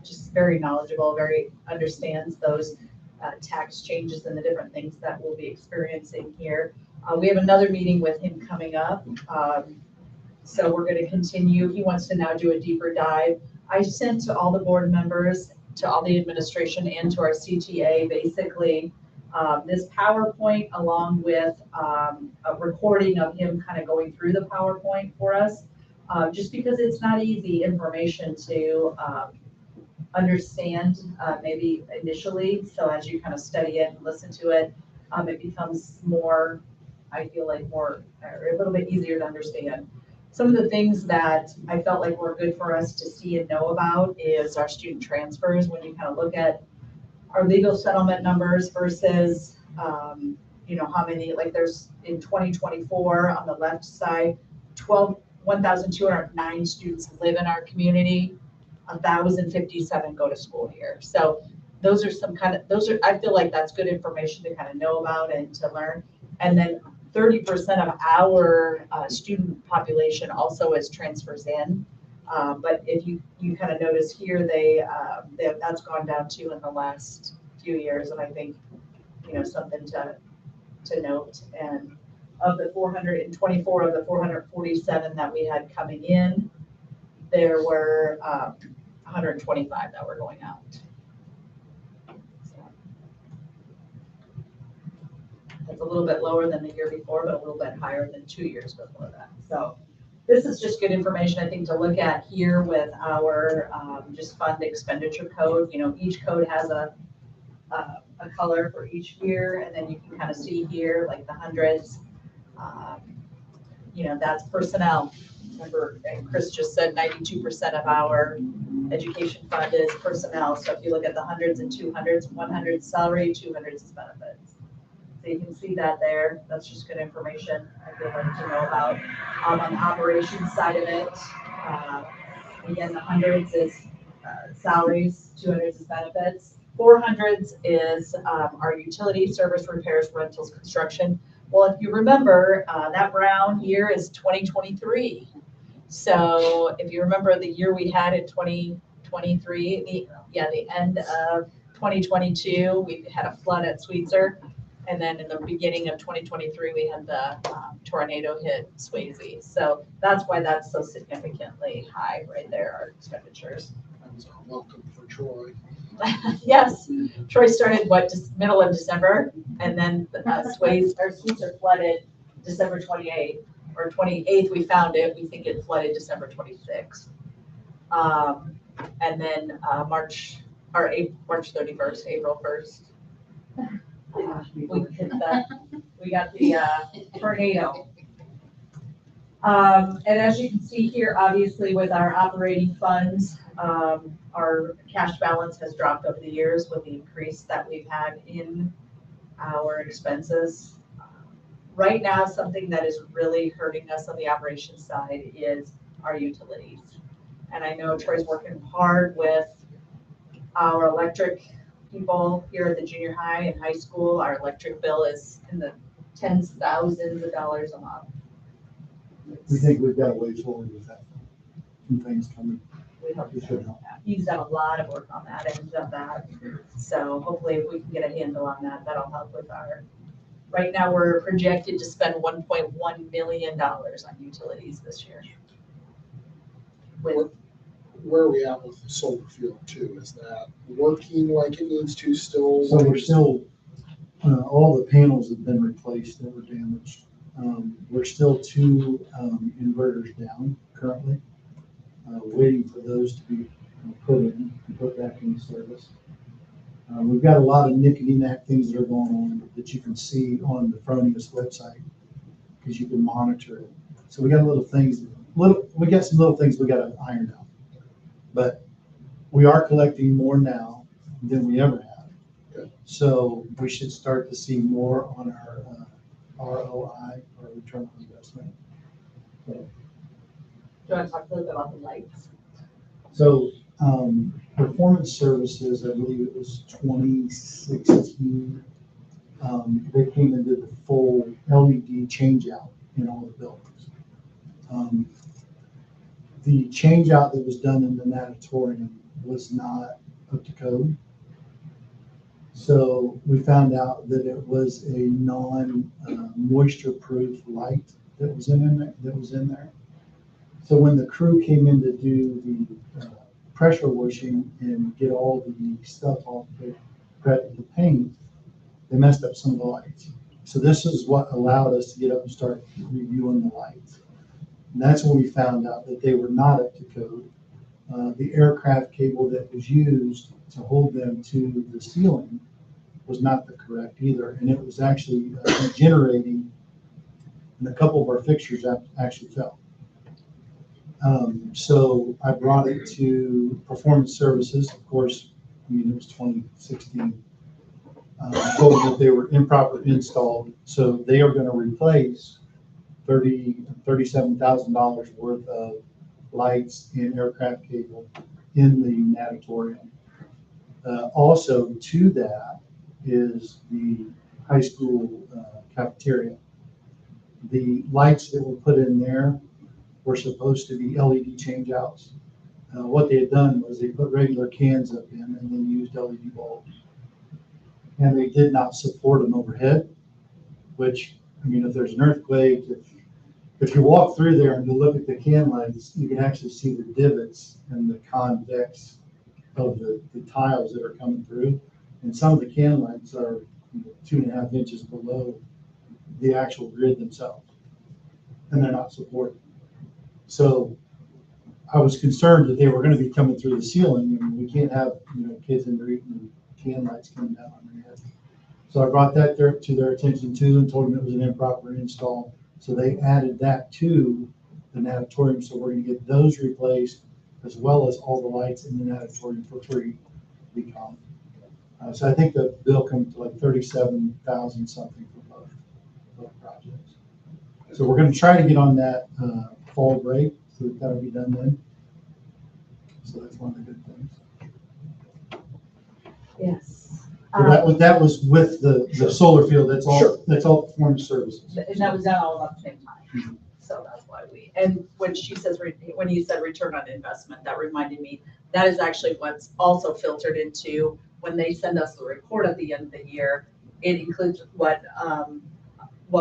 S2: Just very knowledgeable, very understands those tax changes and the different things that we'll be experiencing here. We have another meeting with him coming up. So we're going to continue. He wants to now do a deeper dive. I sent to all the board members, to all the administration, and to our CTA, basically, this PowerPoint along with a recording of him kind of going through the PowerPoint for us. just because it's not easy information to understand, maybe initially. So as you kind of study it and listen to it, it becomes more, I feel like more, or a little bit easier to understand. Some of the things that I felt like were good for us to see and know about is our student transfers. When you kind of look at our legal settlement numbers versus, you know, how many, like there's in 2024 on the left side, 1,209 students live in our community, 1,057 go to school here. So those are some kind of, I feel like that's good information to kind of know about and to learn. And then 30% of our student population also is transfers in. But if you kind of notice here, that's gone down too in the last few years. And I think, you know, something to note. And of the 424 of the 447 that we had coming in, there were 125 that were going out. So that's a little bit lower than the year before, but a little bit higher than 2 years before that. So this is just good information, I think, to look at here with our just fund expenditure code. You know, each code has a color for each year, and then you can kind of see here, like the hundreds, you know, that's personnel. Remember, and Chris just said 92% of our education fund is personnel. So if you look at the hundreds and 200s, 100 salary, 200 is benefits. So you can see that there. That's just good information I feel like to know about. On the operations side of it, again, the hundreds is salaries, 200s is benefits. 400s is our utility, service, repairs, rentals, construction. Well, if you remember, that brown year is 2023. So if you remember the year we had in 2023, the end of 2022, we had a flood at Sweetser. And then in the beginning of 2023, we had the tornado hit Swayze. So that's why that's so significantly high right there, our expenditures.
S12: That was a welcome for Troy.
S2: Yes, Troy started middle of December, and then Sweetser flooded December 28th or 28th. We found it. We think it flooded December 26th, and then March 31st, April 1st. We got the tornado. And as you can see here, obviously with our operating funds, our cash balance has dropped over the years with the increase that we've had in our expenses. Right now, something that is really hurting us on the operations side is our utilities. And I know Troy's working hard with our electric people here at the junior high and high school. Our electric bill is in the tens of thousands of dollars a month.
S12: We think we've got a way forward with that. Some things coming.
S2: We hope
S12: We should help.
S2: he's done a lot of work on that and done that. So hopefully if we can get a handle on that, that'll help with right now we're projected to spend $1.1 million on utilities this year.
S12: Where are we at with the solar field too? Is that working like it needs to still?
S13: So we're still, all the panels have been replaced that were damaged. We're still 2 inverters down currently, waiting for those to be put in and put back into service. We've got a lot of nickety-knack things that are going on that you can see on the Fronius website because you can monitor it. So we got we got some little things we got to iron out. But we are collecting more now than we ever have.
S12: Good.
S13: So we should start to see more on our ROI, or return on investment. So,
S2: Do you want to talk a little bit about the lights?
S13: So performance services, I believe it was 2016, they came and did the full LED change out in all the buildings. The change out that was done in the natatorium was not up to code. So we found out that it was a non-moisture proof light that was in there. So when the crew came in to do the pressure washing and get all the stuff off the paint, they messed up some of the lights. So this is what allowed us to get up and start reviewing the lights. And that's when we found out that they were not up to code. The aircraft cable that was used to hold them to the ceiling was not the correct either. And it was actually generating, and a couple of our fixtures actually fell. So I brought it to Performance Services, of course, I mean, it was 2016. Told them that they were improper installed, so they are gonna replace $37,000 worth of lights and aircraft cable in the natatorium. Also to that is the high school cafeteria. The lights that were put in there were supposed to be LED changeouts. What they had done was they put regular cans up in and then used LED bulbs. And they did not support them overhead, which, I mean, if there's an earthquake, if you walk through there and you look at the can lights, you can actually see the divots and the convex of the tiles that are coming through. And some of the can lights are 2.5 inches below the actual grid themselves, and they're not supported. So I was concerned that they were going to be coming through the ceiling, and we can't have, kids in there eating can lights coming down on their head. So I brought that to their attention too, and told them it was an improper install. So they added that to the natatorium, so we're going to get those replaced, as well as all the lights in the natatorium for free to be common. So I think the bill comes to like 37,000 something for both projects. So we're going to try to get on that fall break, so that'll be done then. So that's one of the good things.
S2: Yes.
S13: So that was with the solar field. That's all. That's all Performance Services.
S2: And that was done all at the same time. So that's why and when she says, when you said return on investment, that reminded me, that is actually what's also filtered into when they send us the report at the end of the year. It includes what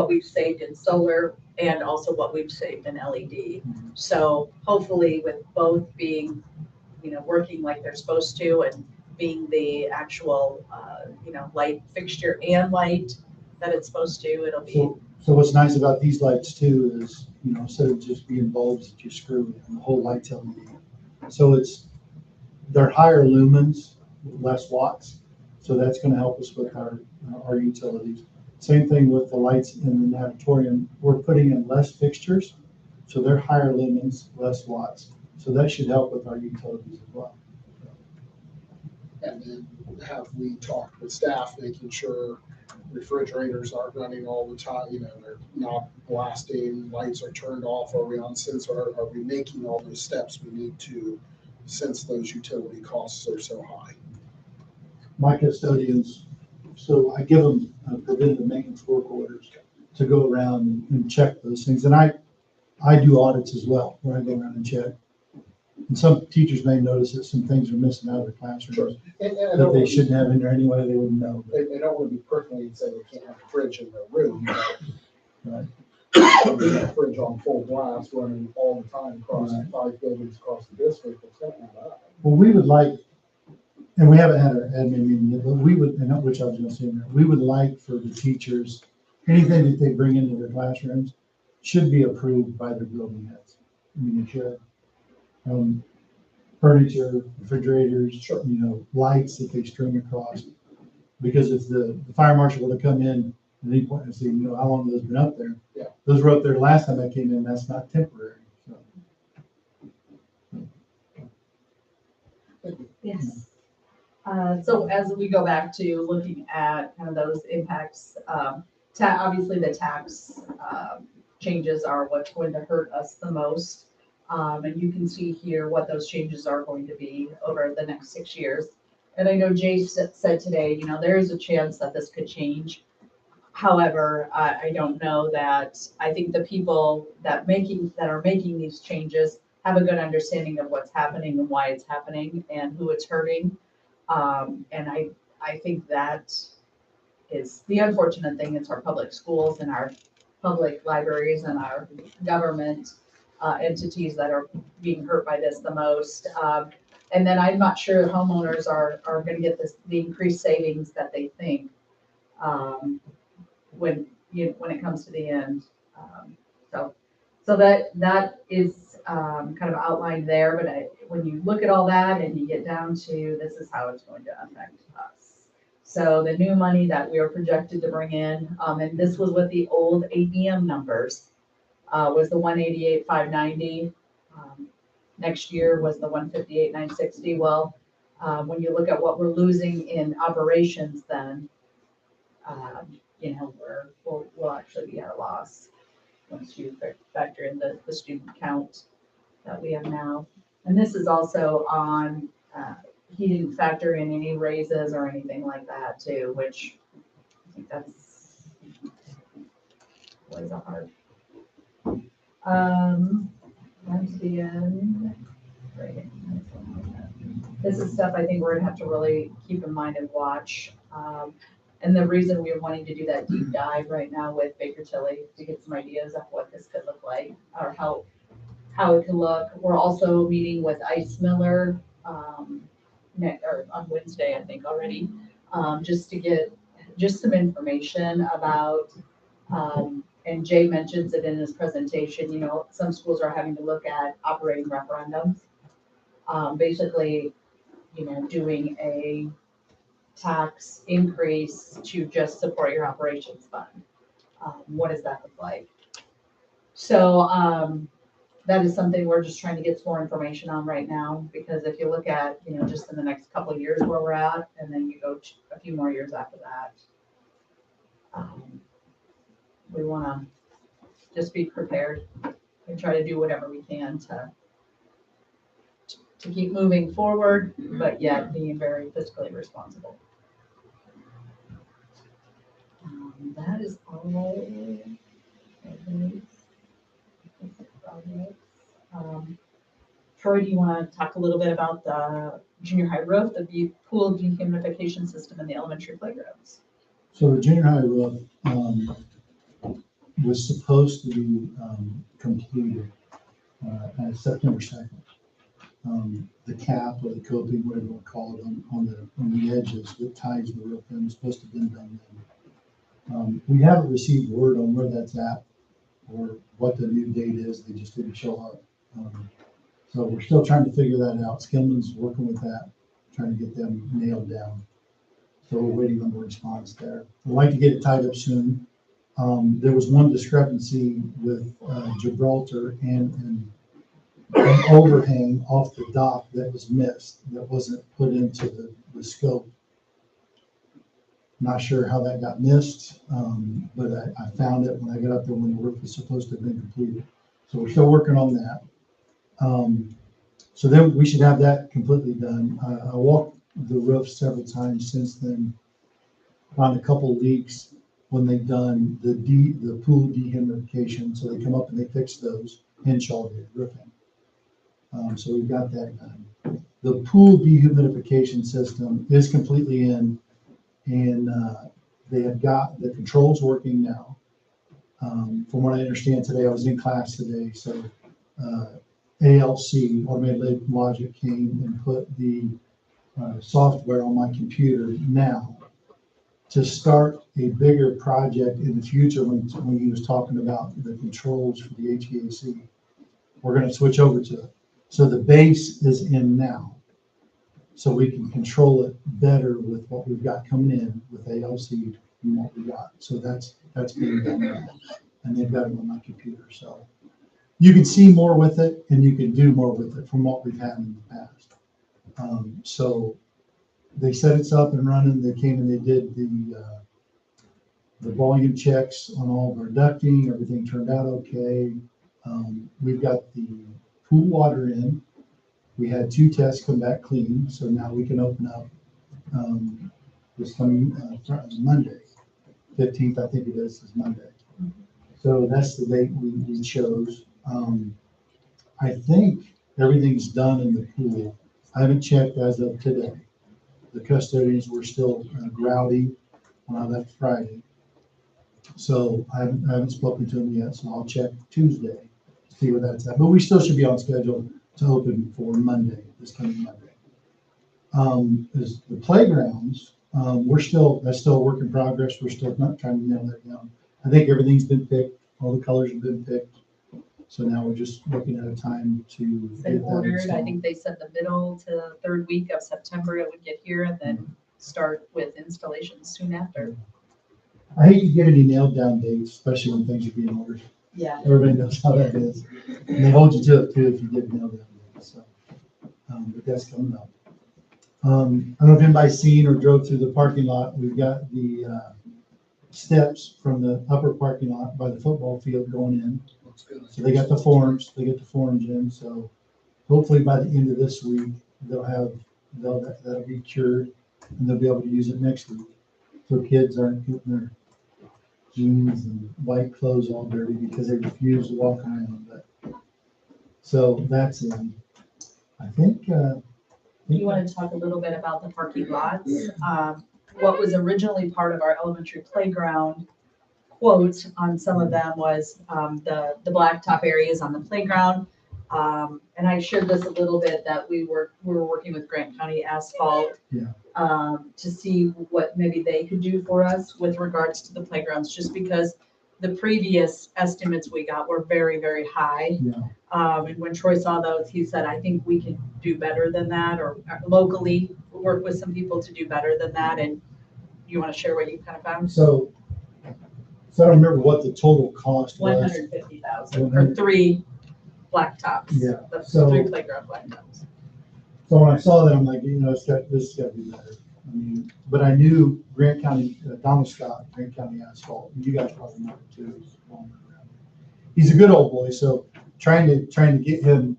S2: we've saved in solar and also what we've saved in LED. So hopefully with both being, working like they're supposed to and being the actual, light fixture and light that it's supposed to, it'll be.
S13: So what's nice about these lights too is, instead of just being bulbs that you screw in, the whole light's LED. So they're higher lumens, less watts. So that's going to help us with our utilities. Same thing with the lights in the natatorium. We're putting in less fixtures, so they're higher lumens, less watts. So that should help with our utilities as well.
S12: And then have we talked with staff, making sure refrigerators aren't running all the time, they're not blasting, lights are turned off, are we on sensor, are we making all those steps we need to, since those utility costs are so high?
S13: My custodians, so I give them preventative maintenance work orders to go around and check those things. And I do audits as well, where I go around and check. And some teachers may notice that some things are missing out of their classrooms.
S12: Sure. And
S13: that they shouldn't have in there anyway, they wouldn't know.
S12: They don't want to be prickly and say they can't have a fridge in their room.
S13: Right.
S12: A fridge on full blast running all the time across 5 buildings across the district. It's not that.
S13: Well, we would like, and we haven't had our admin meeting yet, but we would, and which I was going to say, we would like for the teachers, anything that they bring into their classrooms should be approved by their building heads. I mean, it should. Furniture, refrigerators, lights that they string across. Because if the fire marshal were to come in at any point and say, how long have those been up there?
S12: Yeah.
S13: Those were up there last time I came in. That's not temporary. So.
S2: Yes. So as we go back to looking at kind of those impacts, obviously the tax changes are what's going to hurt us the most. And you can see here what those changes are going to be over the next 6 years. And I know Jay said today, there is a chance that this could change. However, I don't know that, I think the people that are making these changes have a good understanding of what's happening and why it's happening and who it's hurting. And I think that is the unfortunate thing. It's our public schools and our public libraries and our government entities that are being hurt by this the most. And then I'm not sure homeowners are going to get the increased savings that they think when it comes to the end. So So that is kind of outlined there, but when you look at all that and you get down to this is how it's going to affect us. So the new money that we are projected to bring in, and this was with the old ADM numbers, was the 188,590. Next year was the 158,960. Well, when you look at what we're losing in operations, then we'll actually be at a loss once you factor in the student count that we have now. And this is also on, he didn't factor in any raises or anything like that too, which I think that's always a hard. That's the end. Right. This is stuff I think we're gonna have to really keep in mind and watch. And the reason we're wanting to do that deep dive right now with Baker Tilly to get some ideas of what this could look like or how it could look. We're also meeting with Ice Miller or on Wednesday, I think already, just to get just some information about. And Jay mentions it in his presentation. You know, some schools are having to look at operating referendums, basically, you know, doing a tax increase to just support your operations fund. What does that look like? So that is something we're just trying to get some more information on right now, because if you look at, you know, just in the next couple of years where we're at, and then you go a few more years after that, we want to just be prepared and try to do whatever we can to keep moving forward, but yet being very fiscally responsible. That is all. Troy, do you want to talk a little bit about the junior high roof, the pool dehumidification system, and the elementary playgrounds?
S13: So the junior high roof was supposed to be completed at September 2nd. The cap or the coping, whatever you want to call it, on the edges that ties the roof in, was supposed to have been done then. We haven't received word on where that's at or what the new date is. They just didn't show up. So we're still trying to figure that out. Skillman's working with that, trying to get them nailed down. So we're waiting on the response there. I'd like to get it tied up soon. There was one discrepancy with Gibraltar and an overhang off the dock that was missed, that wasn't put into the scope. Not sure how that got missed, but I found it when I got up there when the roof was supposed to have been completed. So we're still working on that. So then we should have that completely done. I walked the roof several times since then, found a couple leaks when they've done the pool dehumidification. So they come up and they fix those, Henshaw did roofing. So we've got that done. The pool dehumidification system is completely in, and they have got the controls working now. From what I understand today, I was in class today, so ALC, Automated Logic, came and put the software on my computer now to start a bigger project in the future. When he was talking about the controls for the HVAC, we're going to switch over to it. So the base is in now, so we can control it better with what we've got coming in with ALC and what we got. So that's being done now, and they've got it on my computer. So you can see more with it, and you can do more with it from what we've had in the past. So they set it's up and running. They came and they did the volume checks on all of our ducting. Everything turned out okay. We've got the pool water in. We had 2 tests come back clean, so now we can open up this coming Monday. 15th, I think it is Monday. So that's the date we chose. I think everything's done in the pool. I haven't checked as of today. The custodians were still grouty when I left Friday. So I haven't spoken to them yet, so I'll check Tuesday to see where that's at. But we still should be on schedule to open for Monday, this coming Monday. As the playgrounds, that's still a work in progress. We're still not trying to nail that down. I think everything's been picked. All the colors have been picked. So now we're just looking at a time to.
S2: It's been
S13: get that
S2: ordered. I
S13: installed.
S2: think they said the middle to third week of September it would get here and then start with installations soon after.
S13: I hate to get any nailed down dates, especially when things are being ordered.
S2: Yeah.
S13: Everybody knows how that is. And they hold you to it too if you get nailed down dates, so. But that's coming up. I don't know if anybody's seen or drove through the parking lot. We've got the steps from the upper parking lot by the football field going in.
S12: Looks good.
S13: So they got the forms in, so hopefully by the end of this week, that'll be cured and they'll be able to use it next week. So kids aren't getting their jeans and white clothes all dirty because they refuse to walk around, but, so that's, I think,
S2: You want to talk a little bit about the parking lots? What was originally part of our elementary playground quote on some of them was the blacktop areas on the playground. And I shared this a little bit that we were working with Grant County Asphalt to see what maybe they could do for us with regards to the playgrounds, just because the previous estimates we got were very, very high.
S13: Yeah.
S2: And when Troy saw those, he said, I think we can do better than that, or locally work with some people to do better than that. And you want to share what you kind of found?
S13: So I don't remember what the total cost was.
S2: 150,000 for 3 blacktops.
S13: Yeah,
S2: The
S13: so-
S2: 3 playground blacktops.
S13: So when I saw that, I'm like, this has got to be better. I mean, but I knew Grant County, Donald Scott, Grant County Asphalt, you guys probably know him too. He's a good old boy, so trying to get him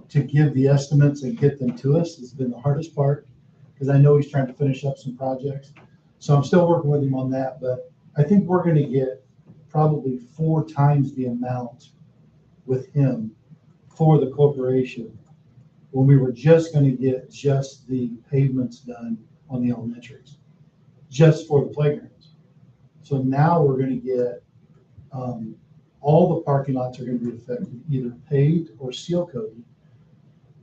S13: to give the estimates and get them to us has been the hardest part, because I know he's trying to finish up some projects. So I'm still working with him on that, but I think we're gonna get probably 4 times the amount with him for the corporation, when we were just gonna get just the pavements done on the elementaries, just for the playgrounds. So now we're gonna get, all the parking lots are gonna be affected, either paved or seal coated,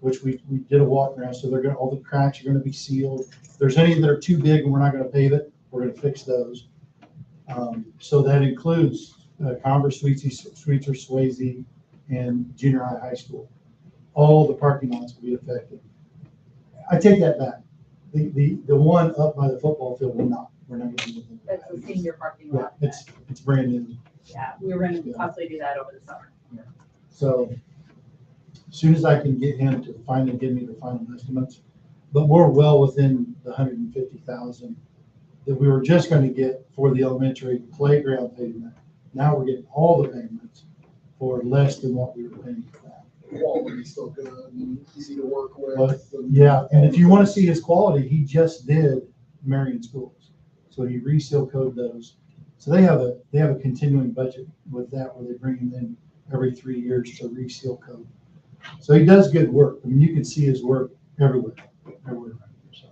S13: which we did a walk around, so all the cracks are gonna be sealed. If there's any that are too big and we're not gonna pave it, we're gonna fix those. So that includes Converse, Sweeter, Swayze, and junior high school. All the parking lots will be affected. I take that back. The one up by the football field will not. We're not gonna do anything.
S2: That's the senior parking
S13: Yeah,
S2: lot.
S13: it's brand new.
S2: Yeah, we were going to possibly do that over the summer.
S13: So as soon as I can get him to finally give me the final estimates, but we're well within the 150,000 that we were just going to get for the elementary playground pavement. Now we're getting all the payments for less than what we were paying for that.
S12: Quality's still good and easy to work
S13: But,
S12: with.
S13: yeah, and if you want to see his quality, he just did Marion schools. So he reseal code those. So they have a continuing budget with that, where they bring him in every 3 years to reseal code. So he does good work. I mean, you can see his work everywhere. So.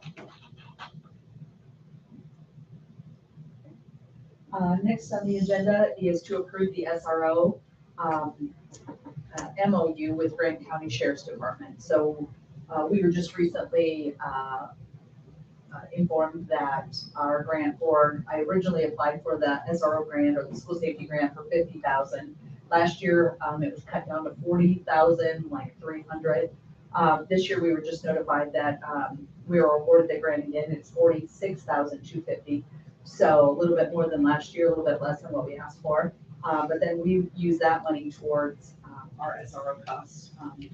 S2: Next on the agenda is to approve the SRO MOU with Grant County Sheriff's Department. So we were just recently informed that our grant board, I originally applied for the SRO grant, or the school safety grant, for 50,000. Last year, it was cut down to 40,000, like 300. This year, we were just notified that we were awarded the grant again. It's 46,250. So a little bit more than last year, a little bit less than what we asked for. But then we use that money towards our SRO costs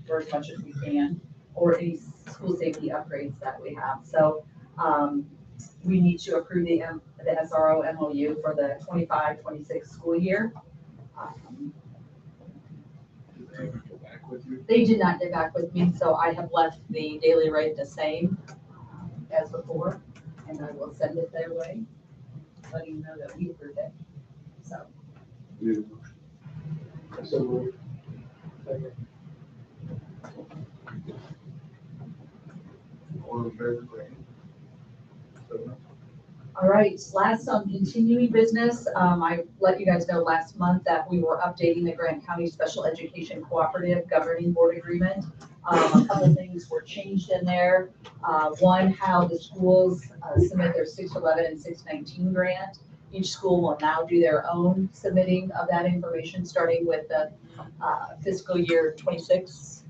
S2: for as much as we can, or any school safety upgrades that we have. So we need to approve the SRO MOU for the 25-26 school year. They did not get back with me, so I have left the daily rate the same as before, and I will send it their way, letting them know that we approved it. So.
S1: Need a motion.
S12: So moved.
S1: All in favor, Grant?
S2: All right, last on continuing business, I let you guys know last month that we were updating the Grant County Special Education Cooperative Governing Board Agreement. A couple things were changed in there. One, how the schools submit their 611 and 619 grant. each school will now do their own submitting of that information, starting with the fiscal year 26.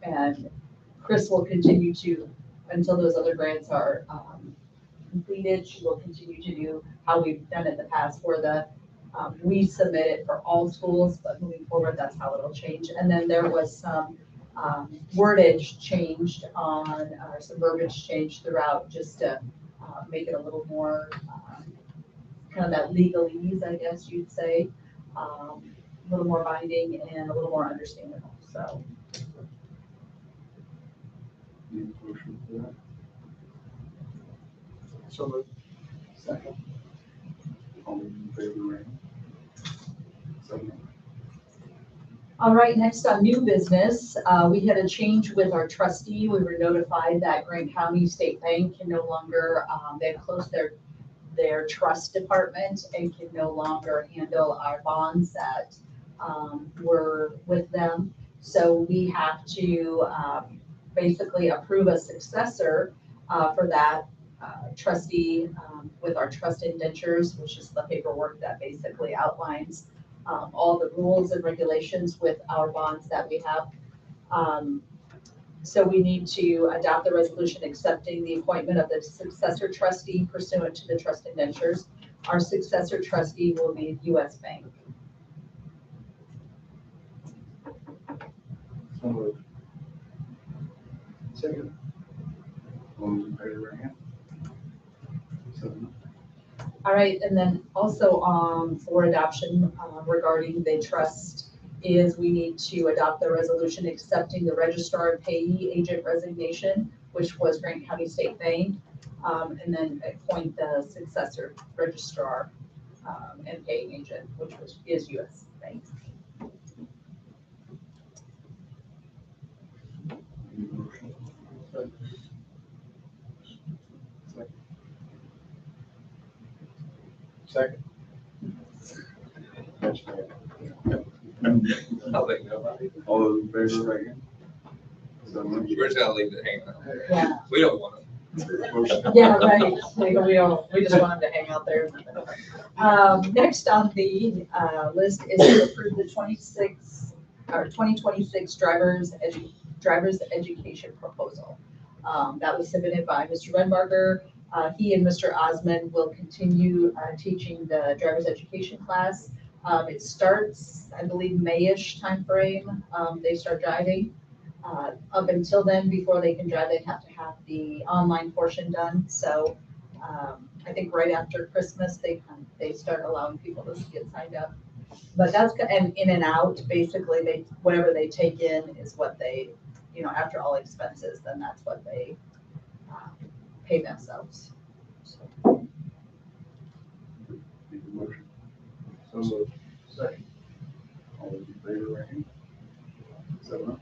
S2: And Chris will continue to, until those other grants are completed, she will continue to do how we've done it in the past, where we submit it for all schools, but moving forward, that's how it'll change. And then there was some wordage changed on, or some verbiage changed throughout, just to make it a little more kind of that legalese, I guess you'd say, a little more binding and a little more understandable. So.
S1: Need a motion for that?
S12: So moved.
S1: Second. All those in favor, Ray? 7-0.
S2: All right, next on new business, we had a change with our trustee. We were notified that Grant County State Bank can no longer, they've closed their trust department and can no longer handle our bonds that were with them. So we have to basically approve a successor for that trustee with our trust indentures, which is the paperwork that basically outlines all the rules and regulations with our bonds that we have. So we need to adopt the resolution accepting the appointment of the successor trustee pursuant to the trust indentures. Our successor trustee will be U.S. Bank.
S1: So moved. Second. All those in favor, Ray? 7-0.
S2: All right, and then also for adoption regarding the trust is we need to adopt the resolution accepting the registrar and payee agent resignation, which was Grant County State Bank, and then appoint the successor registrar and paying agent, which is U.S. Bank.
S1: Need a motion? Second. That's right.
S11: I'll let nobody.
S1: All those in favor, Ray? 7-0.
S11: We're just gonna leave it hanging out.
S2: Yeah.
S11: We don't want
S1: Motion.
S2: Yeah, right. We just want them to hang out there. Next on the list is to approve the 2026 driver's education proposal. That was submitted by Mr. Redmarker. He and Mr. Osmond will continue teaching the driver's education class. It starts, I believe, May-ish timeframe. They start driving. Up until then, before they can drive, they have to have the online portion done. So I think right after Christmas, they start allowing people to get signed up. But that's, and in and out, basically, whatever they take in is what they, after all expenses, then that's what they pay themselves. So.
S1: Need a motion? So moved. Second. All those in favor, Ray? 7-0.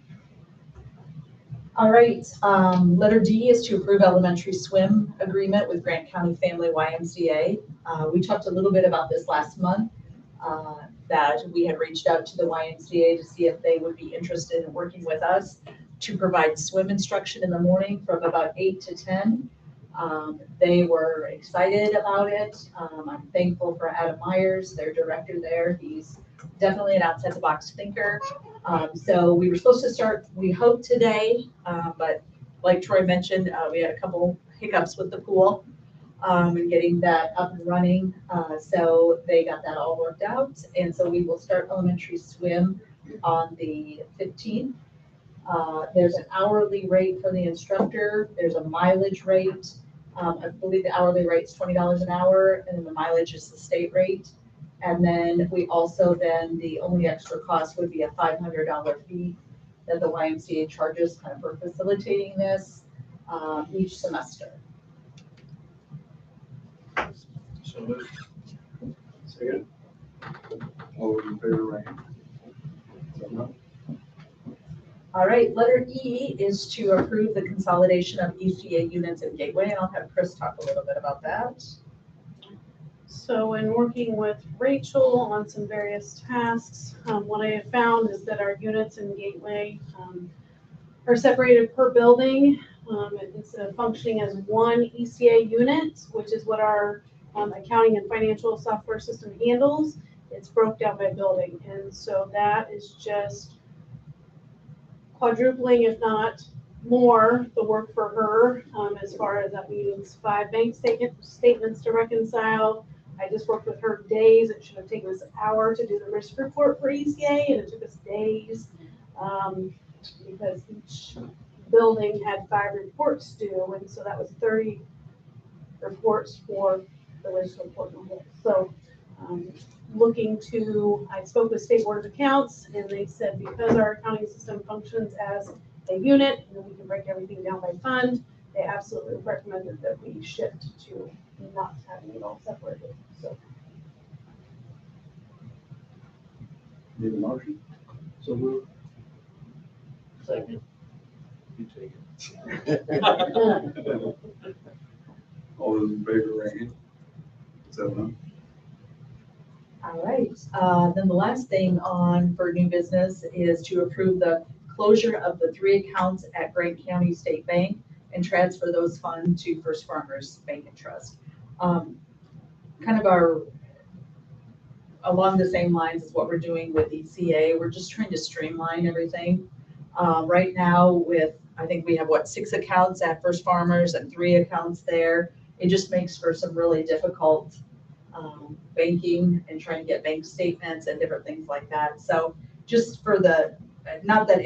S2: All right, letter D is to approve elementary swim agreement with Grant County Family YMCA. We talked a little bit about this last month, that we had reached out to the YMCA to see if they would be interested in working with us to provide swim instruction in the morning from about 8 to 10. They were excited about it. I'm thankful for Adam Myers, their director there. He's definitely an outside the box thinker. So we were supposed to start, we hope today, but like Troy mentioned, we had a couple hiccups with the pool and getting that up and running. So they got that all worked out. And so we will start elementary swim on the 15th. There's an hourly rate for the instructor. There's a mileage rate. I believe the hourly rate is $20 an hour, and then the mileage is the state rate. And then we also the only extra cost would be a $500 fee that the YMCA charges kind of for facilitating this each semester.
S1: So moved. Second. All those in favor, Ray? 7-0.
S2: All right, letter E is to approve the consolidation of ECA units in Gateway, and I'll have Chris talk a little bit about that.
S8: So in working with Rachel on some various tasks, what I have found is that our units in Gateway are separated per building. It's functioning as one ECA unit, which is what our accounting and financial software system handles. It's broke down by building, and so that is just quadrupling, if not more, the work for her, as far as that means 5 bank statements to reconcile. I just worked with her days. It should have taken us an hour to do the risk report for ECA, and it took us days, because each building had 5 reports due, and so that was 30 reports for the risk report. So, I spoke with State Board of Accounts, and they said because our accounting system functions as a unit, and we can break everything down by fund, they absolutely recommended that we shift to not having it all separated, so.
S1: Need a motion?
S9: So move.
S7: Second.
S1: You take it. All those in favor, raise hand. 7-0.
S2: All right, then the last thing for new business is to approve the closure of the 3 accounts at Grant County State Bank and transfer those funds to First Farmers Bank and Trust. Kind of along the same lines as what we're doing with ECA, we're just trying to streamline everything. Right now I think we have 6 accounts at First Farmers and 3 accounts there. It just makes for some really difficult banking and trying to get bank statements and different things like that. So just for not that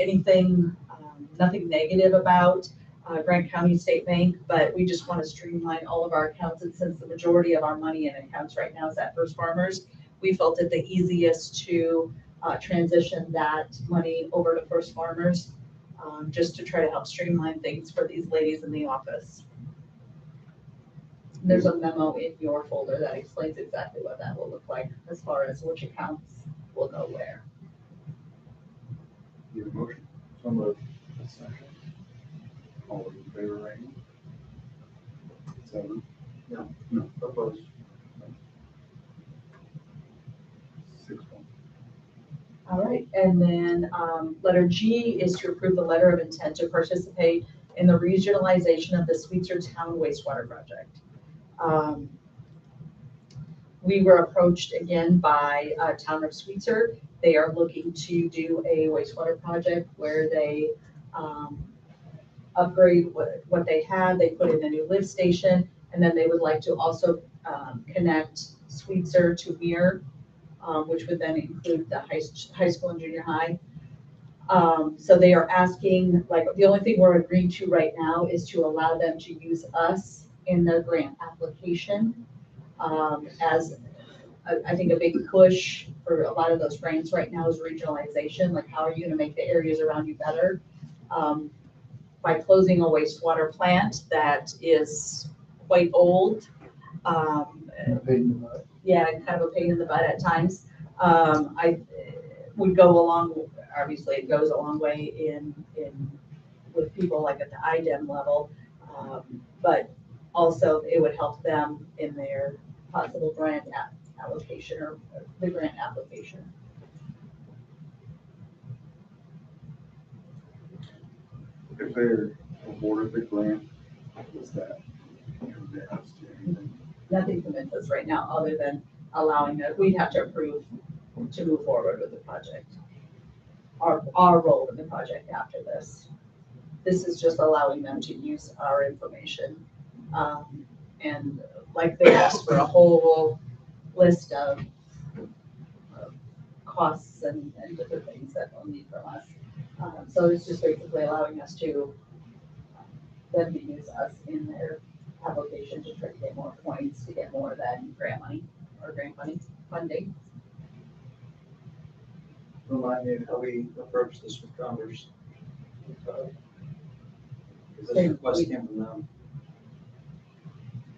S2: nothing negative about Grant County State Bank, but we just want to streamline all of our accounts. And since the majority of our money in accounts right now is at First Farmers, we felt it the easiest to transition that money over to First Farmers, just to try to help streamline things for these ladies in the office. There's a memo in your folder that explains exactly what that will look like as far as which accounts will go where.
S1: Need a motion?
S9: So move.
S1: All those in favor, raise hand. 7.
S9: No, opposed.
S1: 6-1.
S2: All right, and then letter G is to approve the letter of intent to participate in the regionalization of the Sweetser Town wastewater project. We were approached again by Town of Sweetser. They are looking to do a wastewater project where they upgrade what they have. They put in a new lift station, and then they would like to also connect Sweetser to Weir, which would then include the high school and junior high. So they are asking, the only thing we're agreeing to right now is to allow them to use us in their grant application. As I think a big push for a lot of those grants right now is regionalization. Like, how are you going to make the areas around you better? By closing a wastewater plant that is quite old. Yeah, kind of a pain in the butt at times. I would go along, obviously it goes a long way in with people like at the IDEM level, but also it would help them in their possible grant allocation or the grant application.
S1: If they're awarded the grant, what's that?
S2: Nothing commits us right now other than allowing us, we'd have to approve to move forward with the project. Our role in the project after this. This is just allowing them to use our information. And like they asked for a whole list of costs and different things that they'll need from us. So it's just basically allowing us to, them to use us in their application to try to get more points, to get more than grant money or grant money funding.
S9: Remind me of how we approach this with Congress. This
S2: Same.
S9: request came from them.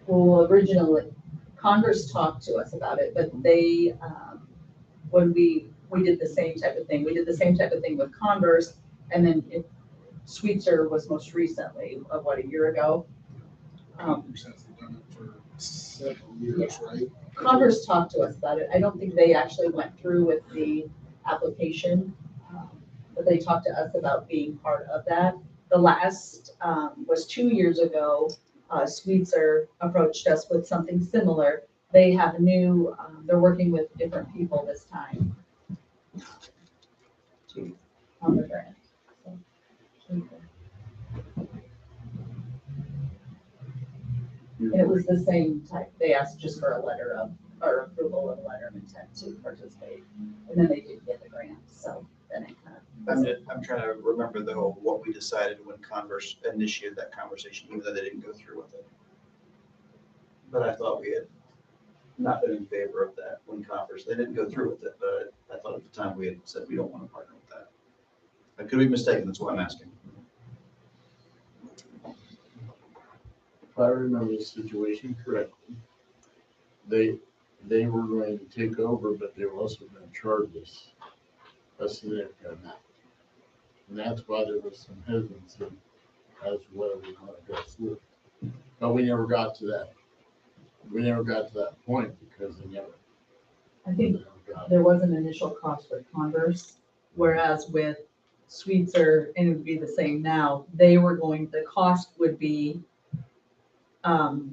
S2: Well, originally, Congress talked to us about it, but they, when we did the same type of thing, we did the same type of thing with Converse, and then Sweetser was most recently, a year ago.
S12: Congress has done it for several years, right?
S2: Converse talked to us about it. I don't think they actually went through with the application, but they talked to us about being part of that. The last was 2 years ago. Sweetser approached us with something similar, they have a new, they're working with different people this time. On the grant. So, and it was the same type, they asked just for a letter of, or approval of a letter of intent to participate, and then they did get the grant, so then it kind of.
S14: I'm trying to remember though, what we decided when Converse initiated that conversation, even though they didn't go through with it. But I thought we had not been in favor of that when Converse, they didn't go through with it, but I thought at the time we had said we don't want to partner with that. I could be mistaken, that's why I'm asking.
S7: If I remember the situation correctly, they were going to take over, but they were also going to charge us a significant amount. And that's why there was some hesitancy as to whether we want to go through. But we never got to that. We never got to that point because they never.
S2: I think there was an initial cost with Converse, whereas with Sweetser, and it would be the same now, the cost would be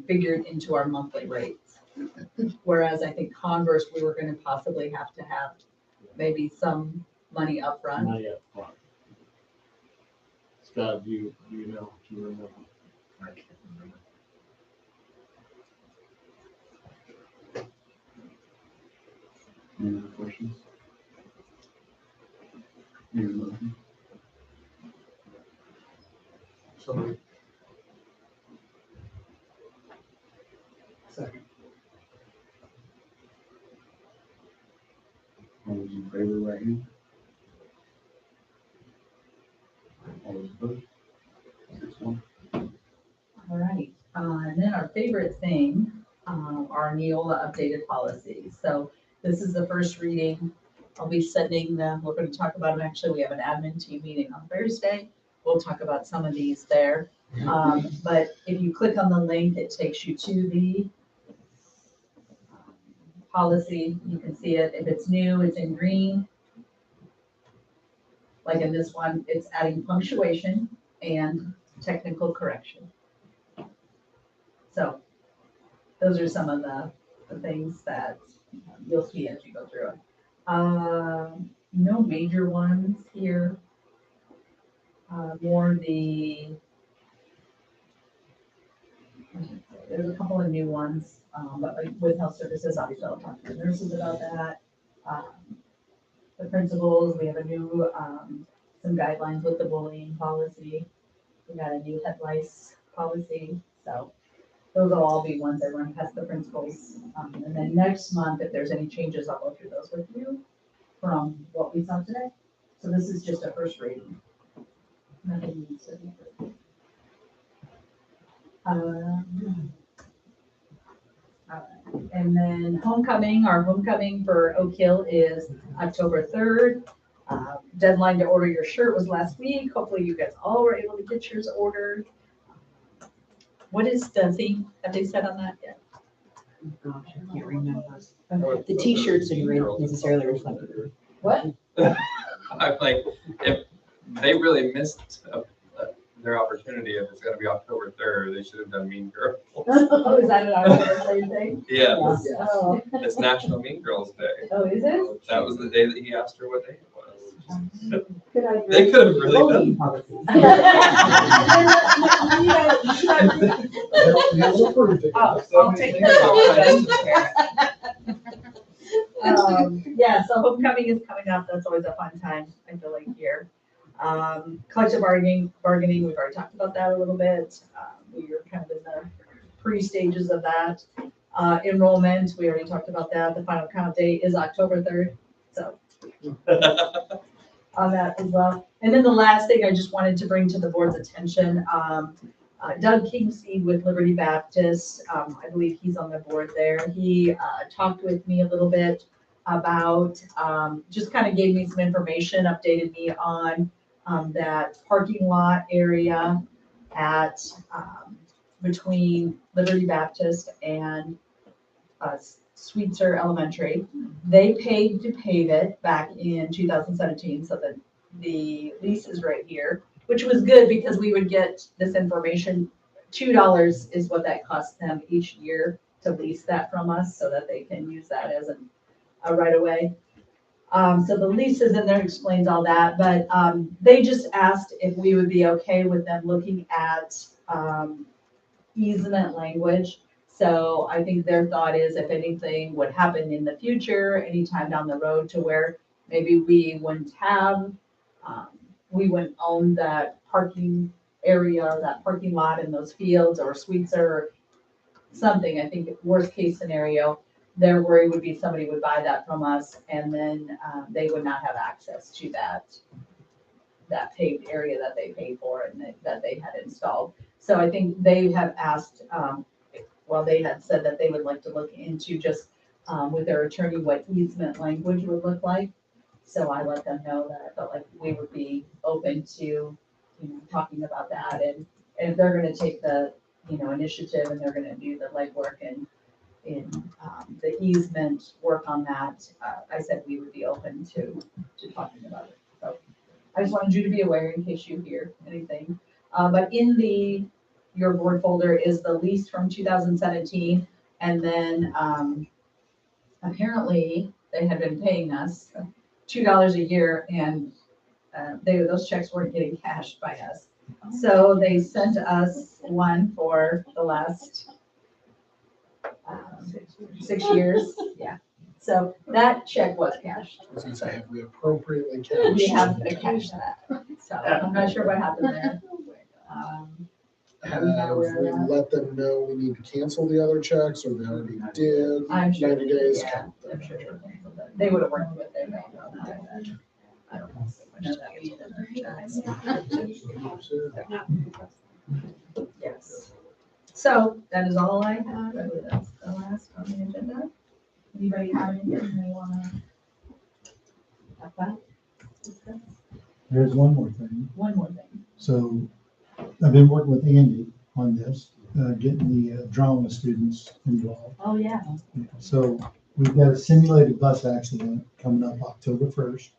S2: figured into our monthly rates. Whereas I think Converse, we were gonna possibly have to have maybe some money upfront.
S7: Money up front. Scott, do you know, do you remember?
S6: I can't remember. Any other questions? Any motion?
S14: So
S13: Second.
S6: All those in favor, right hand? All those opposed? 6-1.
S2: All right, and then our favorite thing, our Neola updated policies. So this is the first reading. I'll be sending them, we're gonna talk about them, actually, we have an admin team meeting on Thursday. We'll talk about some of these there. But if you click on the link, it takes you to the policy, you can see it. If it's new, it's in green. Like in this one, it's adding punctuation and technical correction. So those are some of the things that you'll see as you go through it. No major ones here. There's a couple of new ones, but like with health services, obviously I'll talk to the nurses about that. The principals, we have a new, some guidelines with the bullying policy. We got a new head lice policy, so those will all be ones that run past the principals. And then next month, if there's any changes, I'll go through those with you from what we saw today. So this is just a first reading. Nothing needs to be. And then homecoming, our homecoming for Oak Hill is October 3rd. Deadline to order your shirt was last week. Hopefully you guys all were able to get yours ordered. What is the theme? Have they said on that yet?
S4: Gosh, I can't remember.
S2: Okay.
S4: The t-shirts didn't necessarily reflect it.
S2: What?
S11: I'm like, if they really missed their opportunity, if it's gonna be October 3rd, they should have done Mean Girls.
S2: Oh, is that an October same thing?
S11: Yeah,
S2: Oh.
S11: it's National Mean Girls Day.
S2: Oh, is it?
S11: That was the day that he asked her what day it was.
S4: Could I?
S11: They could have really done.
S4: Bullying policy.
S2: I'll take care of it. Yeah, so homecoming is coming up. That's always a fun time, I feel like here. Collective bargaining, we've already talked about that a little bit. We are kind of in the pre-stages of that. Enrollment, we already talked about that. The final count date is October 3rd, so. On that as well. And then the last thing I just wanted to bring to the board's attention, Doug Kingseed with Liberty Baptist, I believe he's on the board there. He talked with me a little bit about, just kind of gave me some information, updated me on that parking lot area at between Liberty Baptist and Sweetser Elementary. They paid to pave it back in 2017, so that the lease is right here, which was good because we would get this information. $2 is what that costs them each year to lease that from us so that they can use that as a right of way. So the lease is in there, explains all that, but, they just asked if we would be okay with them looking at, easement language. So I think their thought is if anything would happen in the future, anytime down the road to where maybe we wouldn't have, we wouldn't own that parking area, that parking lot in those fields or suites or something. I think worst case scenario, their worry would be somebody would buy that from us and then they would not have access to that paved area that they paid for and that they had installed. So I think they have asked, well, they had said that they would like to look into just with their attorney what easement language would look like. So I let them know that I felt like we would be open to, talking about that. And if they're gonna take the, initiative and they're gonna do the legwork and in the easement work on that, I said we would be open to talking about it. So I just wanted you to be aware in case you hear anything. But in your board folder is the lease from 2017. And then apparently they had been paying us $2 a year and those checks weren't getting cashed by us. So they sent us one for the last 6 years. Yeah. So that check was cashed.
S12: I was gonna say, have we appropriately cashed?
S2: We have cashed that. So I'm not sure what happened there.
S12: Have we let them know we need to cancel the other checks, or they already did?
S2: I'm sure.
S12: 90 days?
S2: Yeah, I'm sure. They would have worked with their bank on that. I don't know. I know that was in their checks. Yes. So that is all I have. I believe that's the last on the agenda. Anybody have anything they want to talk about? Discuss?
S13: There's one more thing.
S2: One more thing.
S13: So I've been working with Andy on this, getting the drama students involved.
S2: Oh, yeah.
S13: So we've got a simulated bus accident coming up October 1st.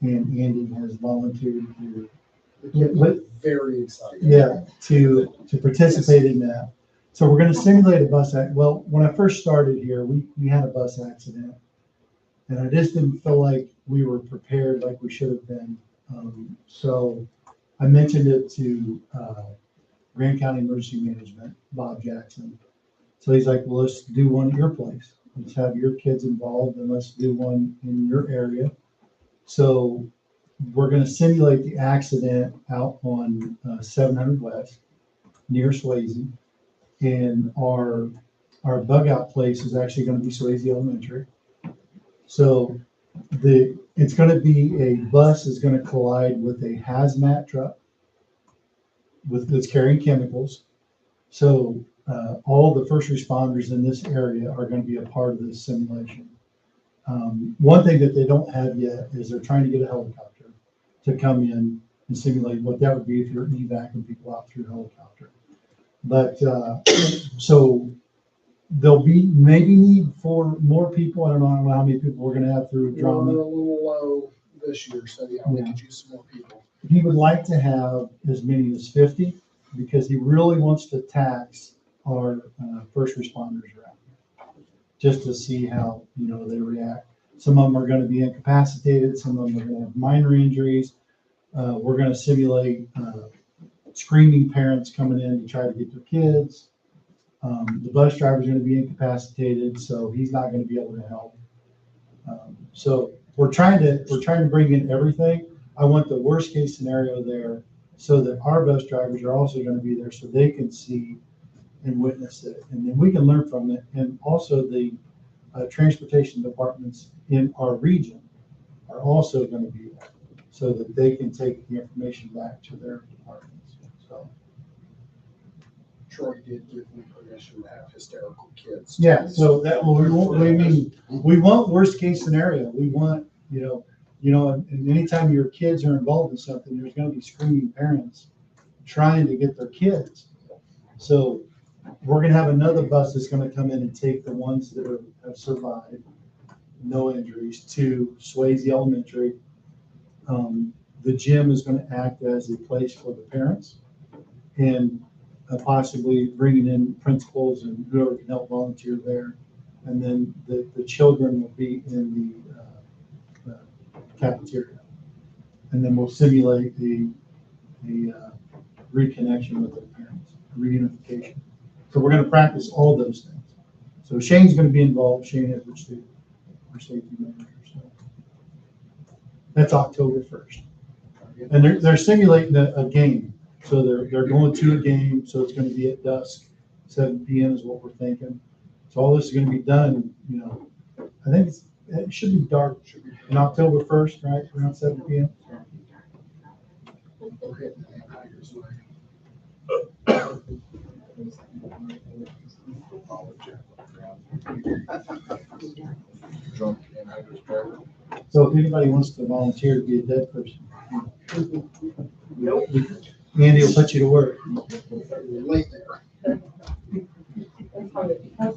S13: And Andy has volunteered to,
S12: Very excited.
S13: yeah, to participate in that. So we're going to simulate a bus act. Well, when I first started here, we had a bus accident. And I just didn't feel like we were prepared like we should have been. So I mentioned it to Grand County Emergency Management, Bob Jackson. So he's like, well, let's do one at your place. Let's have your kids involved and let's do one in your area. So we're going to simulate the accident out on 700 West near Swayze. And our bug out place is actually going to be Swayze Elementary. So it's going to be a bus is going to collide with a hazmat truck that's carrying chemicals. So all the first responders in this area are going to be a part of this simulation. One thing that they don't have yet is they're trying to get a helicopter to come in and simulate what that would be if you're evacuating people out through a helicopter. But so there'll be maybe need for more people. I don't know how many people we're going to have through drama.
S12: We're a little low this year, so yeah, we could use some more people.
S13: He would like to have as many as 50 because he really wants to tax our first responders around here, just to see how they react. Some of them are going to be incapacitated. Some of them are going to have minor injuries. We're going to simulate screaming parents coming in to try to get their kids. The bus driver is going to be incapacitated, so he's not going to be able to help. So we're trying to bring in everything. I want the worst case scenario there so that our bus drivers are also going to be there so they can see and witness it. And then we can learn from it. And also the transportation departments in our region are also going to be there so that they can take the information back to their departments. So
S12: Troy did give me permission to have hysterical kids.
S13: yeah, so that we want worst case scenario. We want, and anytime your kids are involved in something, there's going to be screaming parents trying to get their kids. So we're going to have another bus that's going to come in and take the ones that have survived, no injuries, to Swayze Elementary. The gym is going to act as a place for the parents. And possibly bringing in principals and whoever can help volunteer there. And then the children will be in the cafeteria. And then we'll simulate the reconnection with their parents, reunification. So we're gonna practice all those things. So Shane's gonna be involved. Shane Edwards, our safety manager. So that's October 1st. And they're simulating a game. So they're going to a game. So it's gonna be at dusk, 7 p.m. is what we're thinking. So all this is gonna be done, you know, I think it should be dark in October 1st, right, around 7 p.m.
S12: We're hitting the Tigers way.
S7: Drunk and I was driving.
S13: So if anybody wants to volunteer to be a dead person, Andy will put you to work.
S12: We're late there.
S2: That's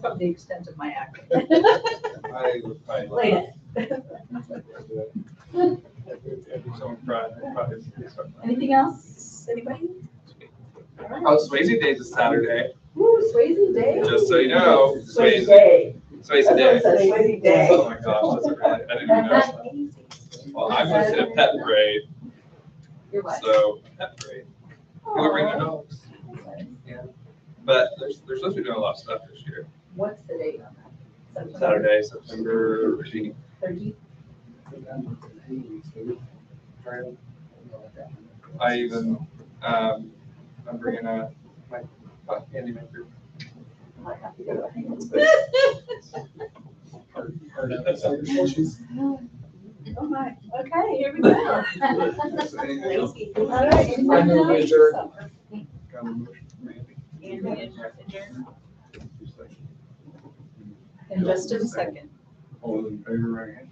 S2: probably the extent of my act.
S11: I would probably like. Someone probably.
S2: Anything else? Anybody?
S11: Oh, Swayze Day is Saturday,
S2: Ooh, Swayze Day.
S11: just so you know.
S2: Swayze Day.
S11: Swayze Day.
S2: Swayze Day.
S11: Oh my gosh, that's really, I didn't even know that. Well, I'm going to a pet parade,
S2: You're what?
S11: so pet parade. People bring their dogs. Yeah. But they're supposed to be doing a lot of stuff this year.
S2: What's the date on that?
S11: Saturday, September 13th.
S2: 30th?
S11: I even, I'm bringing my candy maker.
S2: I have to go to a hangout. Oh my, okay, here we go.
S8: Lazy.
S2: All right.
S12: I know, Major.
S11: Got a motion from Andy.
S2: Andy and Messenger. In just a second.
S1: All those in favor, right hand?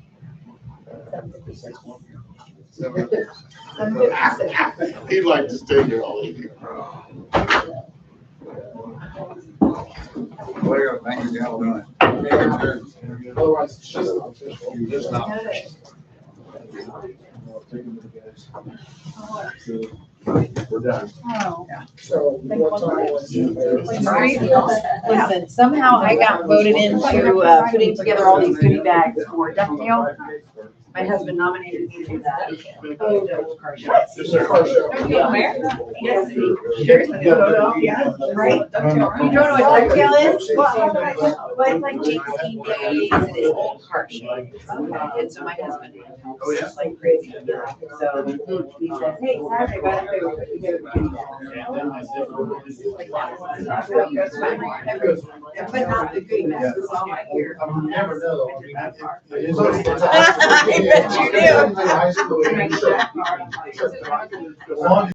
S2: 7:56.
S7: He'd like to stay here all evening.
S1: Way to go, thank you, gal, done.
S12: Otherwise, it's just not official.
S1: Just not.
S7: We're done.
S2: Oh.
S12: So what time was
S3: Listen, somehow I got voted into putting together all these goodie bags for Duck Deal. My husband nominated me to do that.
S12: It's a car show.
S3: Yes, seriously, yeah, right. You don't know what Duck Deal is? Well, it's like 18 days and it's all car show. And so my husband is just like crazy. So he says, hey, Saturday, by the way, we're putting together goodie bags. But not the goodie bags, it's all my gear.
S12: I mean, you never know. I mean, it is.
S3: I bet you do.
S12: High school.
S13: As long as